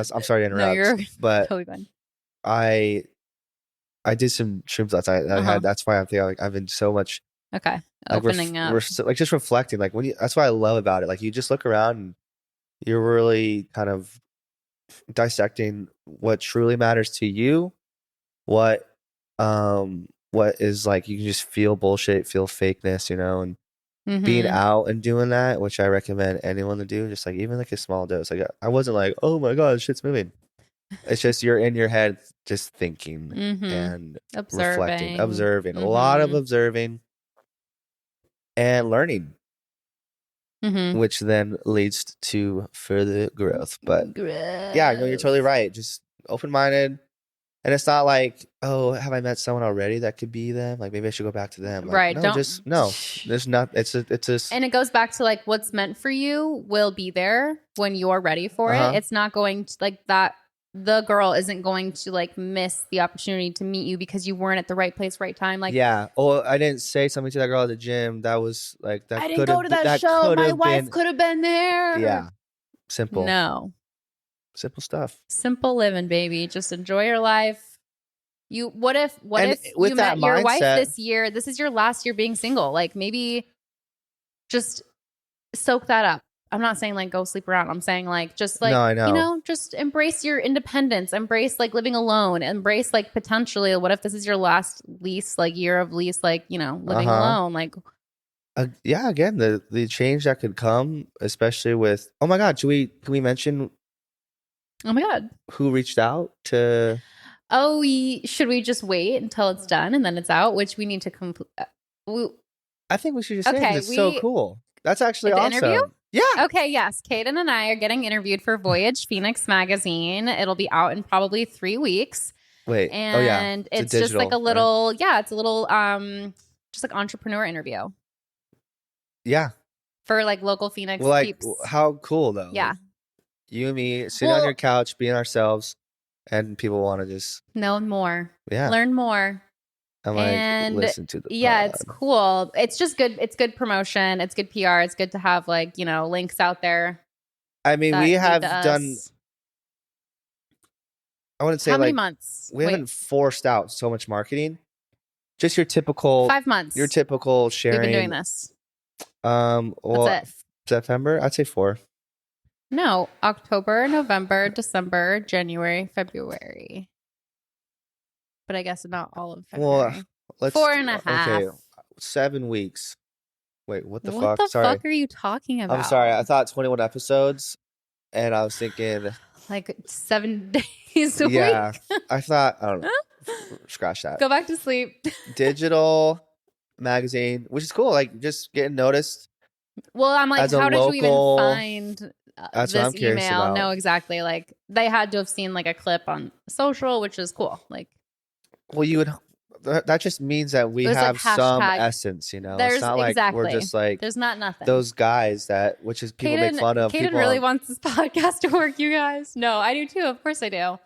sorry to interrupt. No, you're but totally fine. I did some shrooms last night. That's why I think I've been so much. Okay. Opening up. Like just reflecting. Like that's what I love about it. Like you just look around and you're really kind of dissecting what truly matters to you. What is like, you can just feel bullshit, feel fakeness, you know, and being out and doing that, which I recommend anyone to do, just like even like a small dose. Like I wasn't like, oh my God, shit's moving. It's just you're in your head just thinking and reflecting, observing, a lot of observing and learning. Which then leads to further growth. But yeah, no, you're totally right. Just open-minded. And it's not like, oh, have I met someone already that could be them? Like maybe I should go back to them. Like, right. No, there's not. It's just. And it goes back to like what's meant for you will be there when you're ready for it. It's not going to like that. The girl isn't going to like miss the opportunity to meet you because you weren't at the right place, right time. Like, yeah. Oh, I didn't say something to that girl at the gym. That was like that. I didn't go to that show. My wife could have been there. Yeah. Simple. No. Simple stuff. Simple living, baby. Just enjoy your life. What if you met your wife this year? This is your last year being single. Like maybe just soak that up. I'm not saying like go sleep around. I'm saying like just like, No, I know. you know, just embrace your independence, embrace like living alone, embrace like potentially what if this is your last lease, like year of lease, like, you know, living alone. Like, yeah, again, the change that could come, especially with, oh my God, can we mention oh my God, who reached out to? oh, should we just wait until it's done and then it's out, which we need to complete. I think we should just say because it's so cool. That's actually the awesome. Interview? Yeah. Okay, yes. Kaden and I are getting interviewed for Voyage Phoenix magazine. It'll be out in probably 3 weeks. Wait. And it's digital, just like a little, right? Yeah, it's a little just like entrepreneur interview. Yeah. For like local Phoenix like peeps. How cool though. Yeah. Like, you and me sitting on your couch being ourselves, and people want to just know more. Yeah. Learn more. And listen to the pod. It's cool. It's just good. It's good promotion. It's good PR. It's good to have like, you know, links out there. I mean, we have done, I wouldn't say how many like months? We haven't forced out so much marketing. Just your typical 5 months. Your typical sharing. We've been doing this. Well, that's it. September, I'd say 4. No, October, November, December, January, February. But I guess not all of February. Well, let's 4.5. Okay, 7 weeks. Wait, what the fuck? What the fuck are you talking about? I'm sorry. I thought 21 episodes, and I was thinking like 7 days a week. Yeah, I thought, I don't know. Scratch that. Go back to sleep. Digital magazine, which is cool. Like just getting noticed. Well, I'm like, how did you even find that's this what I'm curious email? About. No, exactly. Like they had to have seen like a clip on social, which is cool. Like, well, you would. That just means that we have like some essence, you know. It's not like we're just like there's not nothing. Those guys that, which is people make fun of. Kaden really wants this podcast to work, you guys. No, I do too. Of course I do.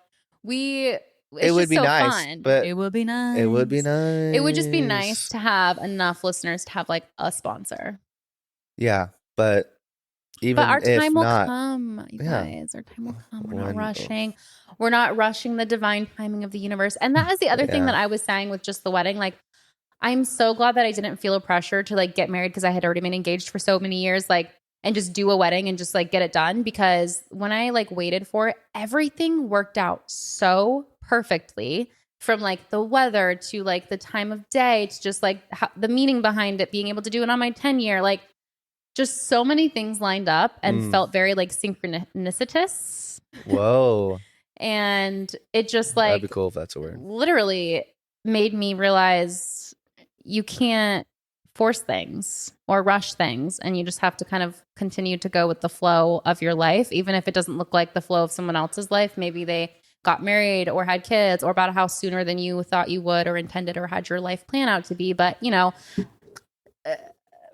It would be so nice, fun. But it would be nice. It would be nice. It would just be nice to have enough listeners to have like a sponsor. Yeah, but our time will come, you guys. Our time will come. We're not rushing. We're not rushing the divine timing of the universe. And that is the other thing that I was saying with just the wedding. Like, I'm so glad that I didn't feel a pressure to like get married because I had already been engaged for so many years. Like, and just do a wedding and just like get it done. Because when I like waited for it, everything worked out so perfectly, from like the weather to like the time of day to just like the meaning behind it, being able to do it on my 10-year, like just so many things lined up and felt very like synchronicitous. Whoa. And it just like, that'd be cool if that's a word. Literally made me realize you can't force things or rush things, and you just have to kind of continue to go with the flow of your life, even if it doesn't look like the flow of someone else's life. Maybe they got married or had kids or bought a house sooner than you thought you would or intended or had your life plan out to be. But, you know,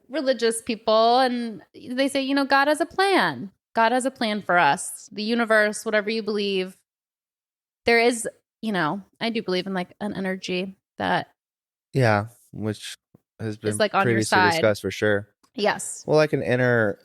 religious people, and they say, you know, God has a plan. God has a plan for us. The universe, whatever you believe. There is, you know, I do believe in like an energy that. Yeah, which has been like previously discussed for sure. Yes. Well, like an inner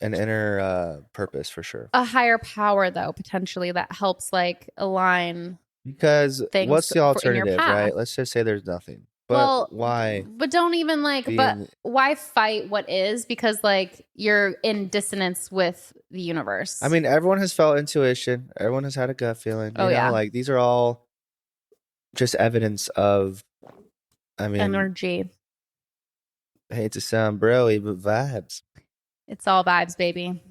purpose for sure. A higher power, though, potentially that helps like align. Because what's the alternative, right? Let's just say there's nothing. But why? But don't even like. But why fight what is? Because like you're in dissonance with the universe. I mean, everyone has felt intuition. Everyone has had a gut feeling. You know? Like these are all just evidence of. I mean, energy. I hate to sound bro-y, but vibes. It's all vibes, baby.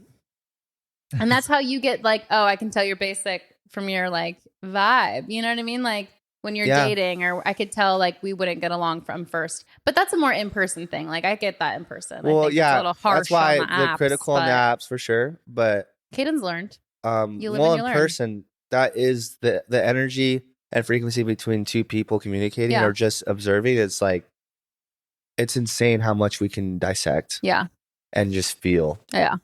And that's how you get like, oh, I can tell you're basic from your like vibe. You know what I mean? Like when you're dating, or I could tell like we wouldn't get along from first. But that's a more in-person thing. Like I get that in person. Well, I think it's a little harsh. That's why on the apps, critical on the apps for sure. But Caden's learned. You live and you learn. Person, that is the energy and frequency between two people communicating or just observing. It's like, it's insane how much we can dissect. Yeah. And just feel. Yeah.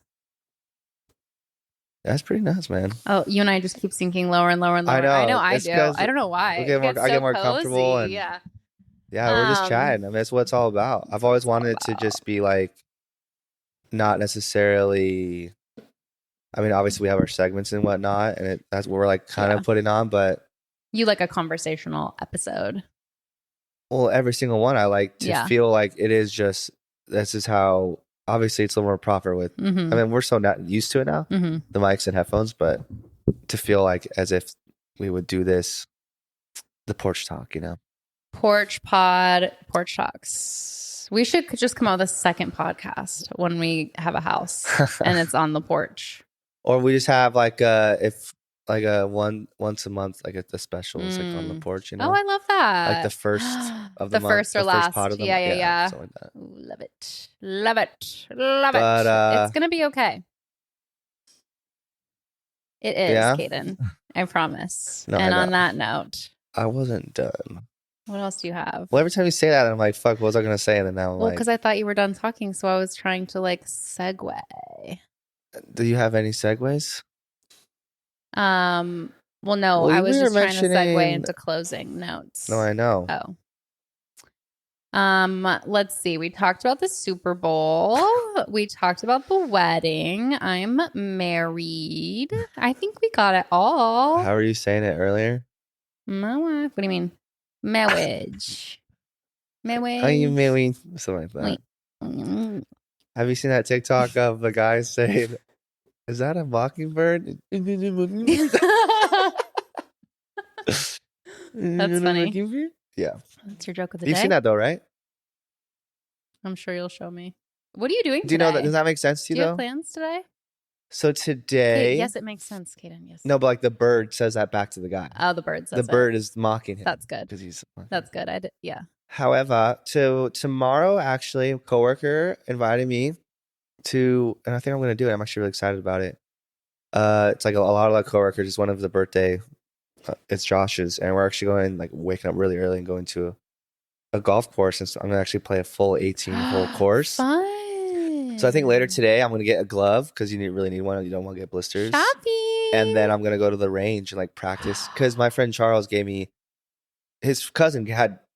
That's pretty nuts, man. Oh, you and I just keep sinking lower and lower and lower. I know I do. I don't know why. I get more comfortable. And yeah, we're just chatting. I mean, that's what it's all about. I've always wanted it to just be like, not necessarily. I mean, obviously we have our segments and whatnot, and that's what we're like kind of putting on. But you like a conversational episode. Well, every single one I like to feel like it is just, this is how obviously it's a little more proper with. I mean, we're so not used to it now, the mics and headphones, but to feel like as if we would do this, the porch talk, you know. Porch talks. We should just come out with a second podcast when we have a house and it's on the porch. Or we just have like once a month, like at the specials, like on the porch, you know. Oh, I love that. Like the first of the month, first or last. First pot of the month. Yeah. Something like that. Ooh, love it. It's gonna be okay. It is, Caden. I promise. No, and on that note, I wasn't done. What else do you have? Well, every time you say that, I'm like, fuck, what was I going to say? And then now I'm because I thought you were done talking, so I was trying to like segue. Do you have any segues? Well, no, I was just trying to segue into closing notes. No, I know. Let's see. We talked about the Super Bowl. We talked about the wedding. I'm married. I think we got it all. How were you saying it earlier? My wife. What do you mean? Marriage. Are you married? Something like that. Have you seen that TikTok of the guy saying, "Is that a mockingbird?" That's funny. Yeah. That's your joke of the day. You've seen that though, right? I'm sure you'll show me. What are you doing today? Do you know that? Does that make sense to you, Do you have plans today? So today... yes, it makes sense, Kaden. Yes. No, but like the bird says that back to the guy. Oh, the bird says the bird is mocking him. That's good. That's good. Yeah. However, tomorrow, actually, a coworker invited me to... And I think I'm going to do it. I'm actually really excited about it. It's like a lot of our coworkers. It's one of the birthday... it's Josh's, and we're actually going, like, waking up really early and going to a golf course, and so I'm gonna actually play a full 18-hole course. Fun. So I think later today I'm gonna get a glove because you really need one. You don't want to get blisters. Shopping. And then I'm gonna go to the range and like practice because my friend Charles gave me his cousin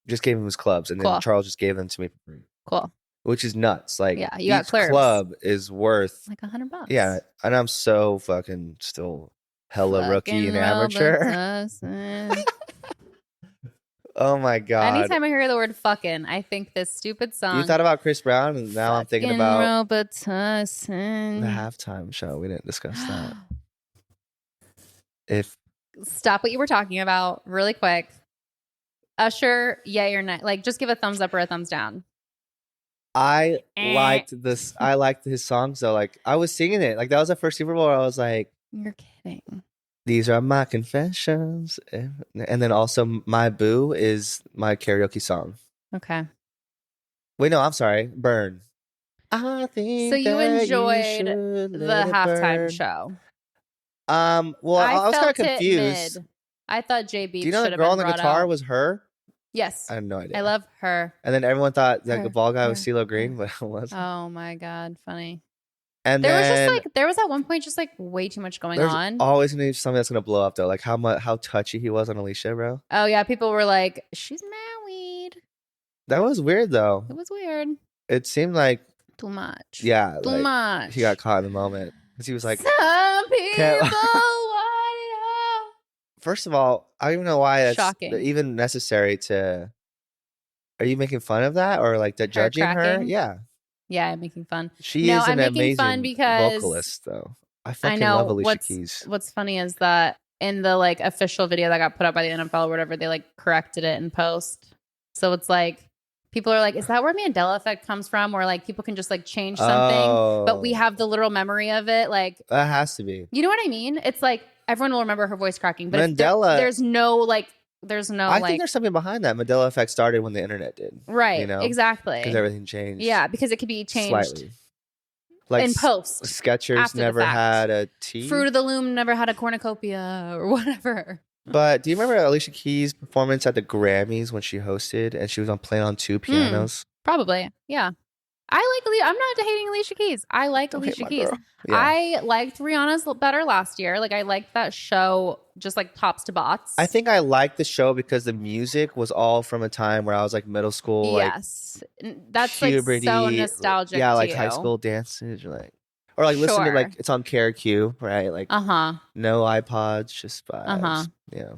just gave him his clubs, and then Charles just gave them to me for free. Cool. Which is nuts. Like each club is worth like $100. Yeah, and I'm so fucking still hella rookie and amateur. Oh my god! Anytime I hear the word "fucking," I think this stupid song. You thought about Chris Brown, and now I'm thinking about Robitussin. The halftime show. We didn't discuss that. Stop what you were talking about really quick. Usher, yay or nay? Like, just give a thumbs up or a thumbs down. I liked this. I liked his songs though. Like, I was singing it. Like, that was the first Super Bowl where I was like, "You're kidding." These are my confessions. And then also My Boo is my karaoke song. Okay. Wait, no, I'm sorry. Burn. I think so you enjoyed the halftime show. Well, I was kind of confused. I thought JB. Do you know the girl on the guitar was her? Yes. I had no idea. I love her. And then everyone thought that the ball guy was CeeLo Green, but it wasn't. Oh my god, funny. And there was at one point just like way too much going on. There's always gonna be something that's gonna blow up though. Like how touchy he was on Alicia, bro. Oh yeah, people were like, "She's married." That was weird though. It was weird. It seemed like too much. Yeah, too much. He got caught in the moment because he was like, "Some people want it all." First of all, I don't even know why that's shocking. Even necessary to. Are you making fun of that or like judging her? Yeah. Yeah, I'm making fun. She is an amazing vocalist, though. I fucking love Alicia Keys. What's funny is that in the like official video that got put up by the NFL or whatever, they like corrected it in post. So it's like people are like, "Is that where Mandela effect comes from?" Or like people can just like change something, but we have the literal memory of it. Like that has to be. You know what I mean? It's like everyone will remember her voice cracking, but Mandela. There's no like. There's no. I think there's something behind that. Mandela effect started when the internet did. Right. You know? Exactly. Because everything changed. Yeah, because it could be changed slightly. Like in post. Skechers never had a tea. Fruit of the Loom never had a cornucopia or whatever. But do you remember Alicia Keys' performance at the Grammys when she hosted and she was playing on two pianos? Probably. Yeah. I'm not hating Alicia Keys. I like Alicia Keys. Yeah. I liked Rihanna's better last year. Like I liked that show just like tops to bots. I think I liked the show because the music was all from a time where I was like middle school. Yes. Like, that's puberty, like so nostalgic. Yeah, like to high school dances or like listen to like it's on KRQ, right? Like no iPods, just vibes. Yeah.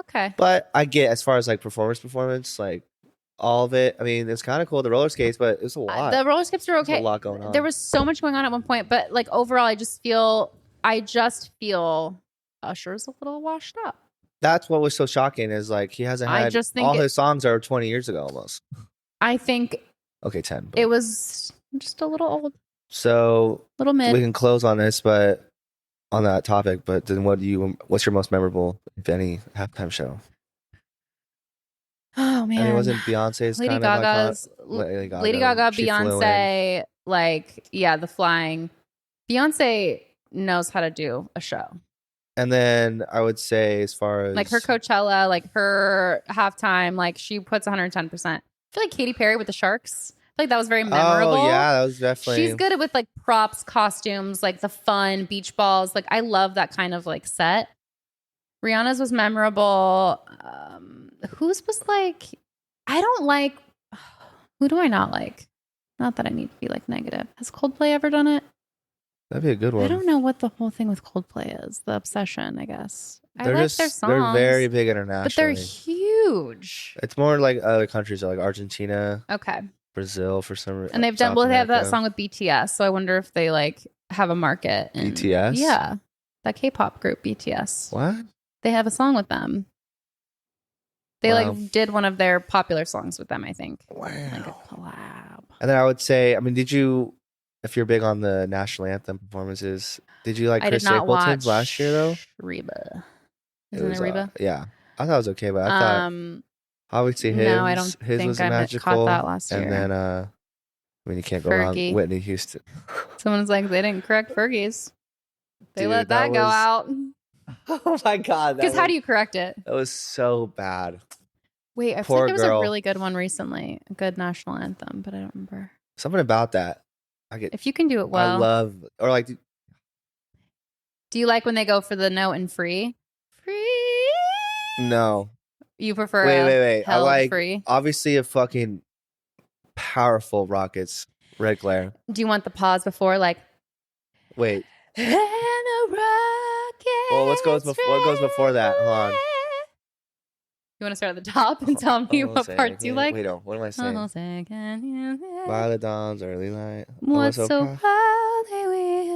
Okay. But I get as far as like performance, like all of it. I mean, it's kind of cool, the roller skates, but it's a lot. The roller skates are okay. There's a lot going on. There was so much going on at one point, but like overall, I just feel Usher's a little washed up. That's what was so shocking is like he hasn't had all his songs are 20 years ago almost. I think okay, 10. It was just a little old. So little mid. We can close on this, but on that topic. But then, what's your most memorable, if any, halftime show? Oh man, I mean, wasn't Beyonce's Lady kind Gaga's of like Lady Gaga, Beyonce, like the flying. Beyonce knows how to do a show. And then I would say, as far as like her Coachella, like her halftime, like she puts 110%. I feel like Katy Perry with the Sharks. I feel like that was very memorable. Oh yeah, that was definitely. She's good with like props, costumes, like the fun beach balls. Like I love that kind of like set. Rihanna's was memorable. Whose was like? I don't like. Who do I not like? Not that I need to be like negative. Has Coldplay ever done it? That'd be a good one. I don't know what the whole thing with Coldplay is. The obsession, I guess. They're I like their songs. They're very big internationally. But they're huge. It's more like other countries like Argentina. Okay. Brazil for some reason. And they've done, they have that song with BTS. So I wonder if they like have a market. BTS? Yeah. That K-pop group, BTS. What? They have a song with them. They like did one of their popular songs with them, I think. Wow. Like a collab. And then I would say, I mean, if you're big on the national anthem performances, did you like Chris Stapleton's last year though? Reba. Isn't it Reba? Yeah. I thought it was okay, but I thought obviously his was magical. Caught that last year. And then I mean you can't go wrong Whitney Houston. Someone's like, they didn't correct Fergie's. They let that go out. Oh my god. Because how do you correct it? That was so bad. Wait, I feel like there was a really good one recently. A good national anthem, but I don't remember. Something about that. If you can do it well. I love, or like. Do you like when they go for the note and free? Free? No. You prefer wait. I like free? Obviously a fucking powerful Rockets Red Glare. Do you want the pause before like? Wait. And a rocket. Well, what goes before that? Hold on. You want to start at the top and tell me what parts you like? Wait, what am I saying? Violet Dawn's Early Light. What's so proudly we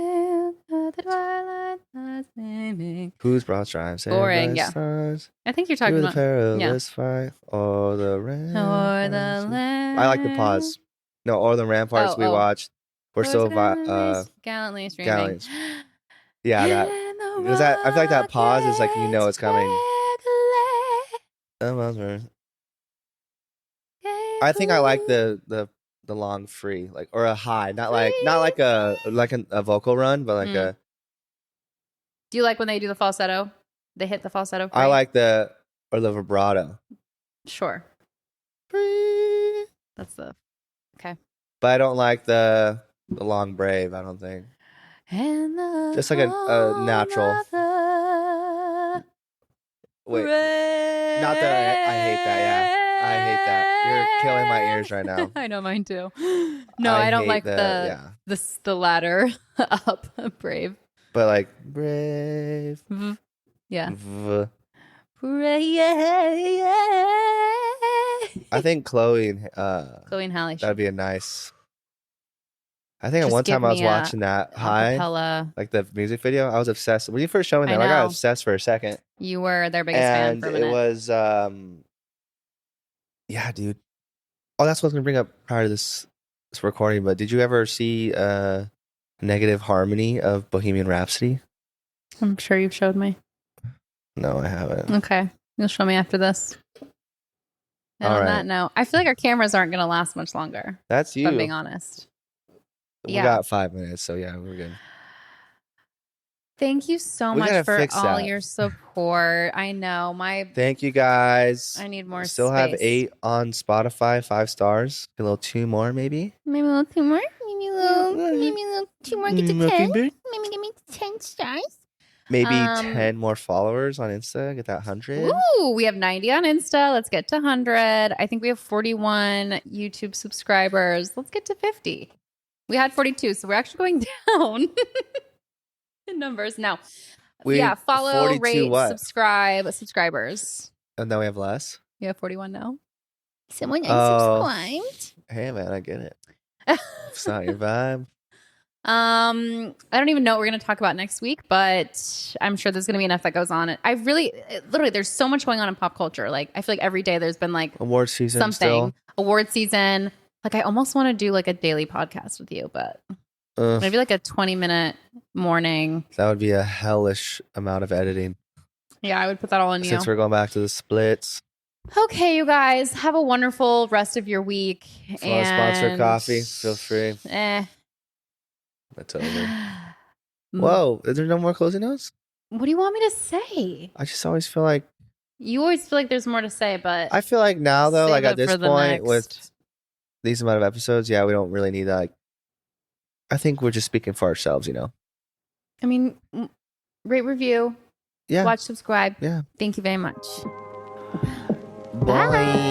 the twilight lies naming. Whose broad stripes? Boring, yeah. Stars, I think you're talking about the perilous fight or the ramparts. I like the pause. No, or the ramparts we watched. We're still gallantly streaming. Yeah, that. Because I feel like that pause is like it's coming. I think I like the long free, like, or a high, not like a vocal run, but like a. Do you like when they do the falsetto? They hit the falsetto. I like the vibrato. Sure. That's the okay. But I don't like the long brave. I don't think. Just like a natural. Wait, not that I hate that. Yeah, I hate that. You're killing my ears right now. I know mine too. No, I don't like the ladder up brave. But like brave. Yeah. Brave. I think Chloe and Halle. That'd be a nice. I think at one time I was watching that like the music video. I was obsessed. When you first showed me that, I got obsessed for a second. You were their biggest fan for a minute. It was, yeah, dude. Oh, that's what I was going to bring up prior to this recording. But did you ever see Negative Harmony of Bohemian Rhapsody? I'm sure you've showed me. No, I haven't. Okay. You'll show me after this. And on that note, I feel like our cameras aren't going to last much longer. That's you. If I'm being honest. We got 5 minutes, so yeah, we're good. Thank you so much for all your support. I know Thank you guys. I need more. Still have 8 on Spotify, 5 stars. A little 2 more, maybe. Maybe a little 2 more. Maybe a little 2 more. Get to 10. Maybe give me 10 stars. Maybe 10 more followers on Insta. Get that 100. Ooh, we have 90 on Insta. Let's get to 100. I think we have 41 YouTube subscribers. Let's get to 50. We had 42, so we're actually going down in numbers now. Follow, rate, subscribe, subscribers. And then we have less? You have 41 now. Someone unsubscribed. Hey, man, I get it. It's not your vibe. I don't even know what we're going to talk about next week, but I'm sure there's going to be enough that goes on. Literally, there's so much going on in pop culture. Like, I feel like every day there's been like award season, something, award season. Like, I almost want to do like a daily podcast with you, but maybe like a 20-minute morning. That would be a hellish amount of editing. Yeah, I would put that all in you. Since we're going back to the splits. Okay, you guys, have a wonderful rest of your week. If you want to sponsor coffee, feel free. That's over. Whoa, is there no more closing notes? What do you want me to say? I just always feel like... You always feel like there's more to say, but... I feel like now, though, like at this point with these amount of episodes, yeah, we don't really need that. Like, I think we're just speaking for ourselves, you know? I mean, rate, review. Yeah. Watch, subscribe. Yeah. Thank you very much. Bye.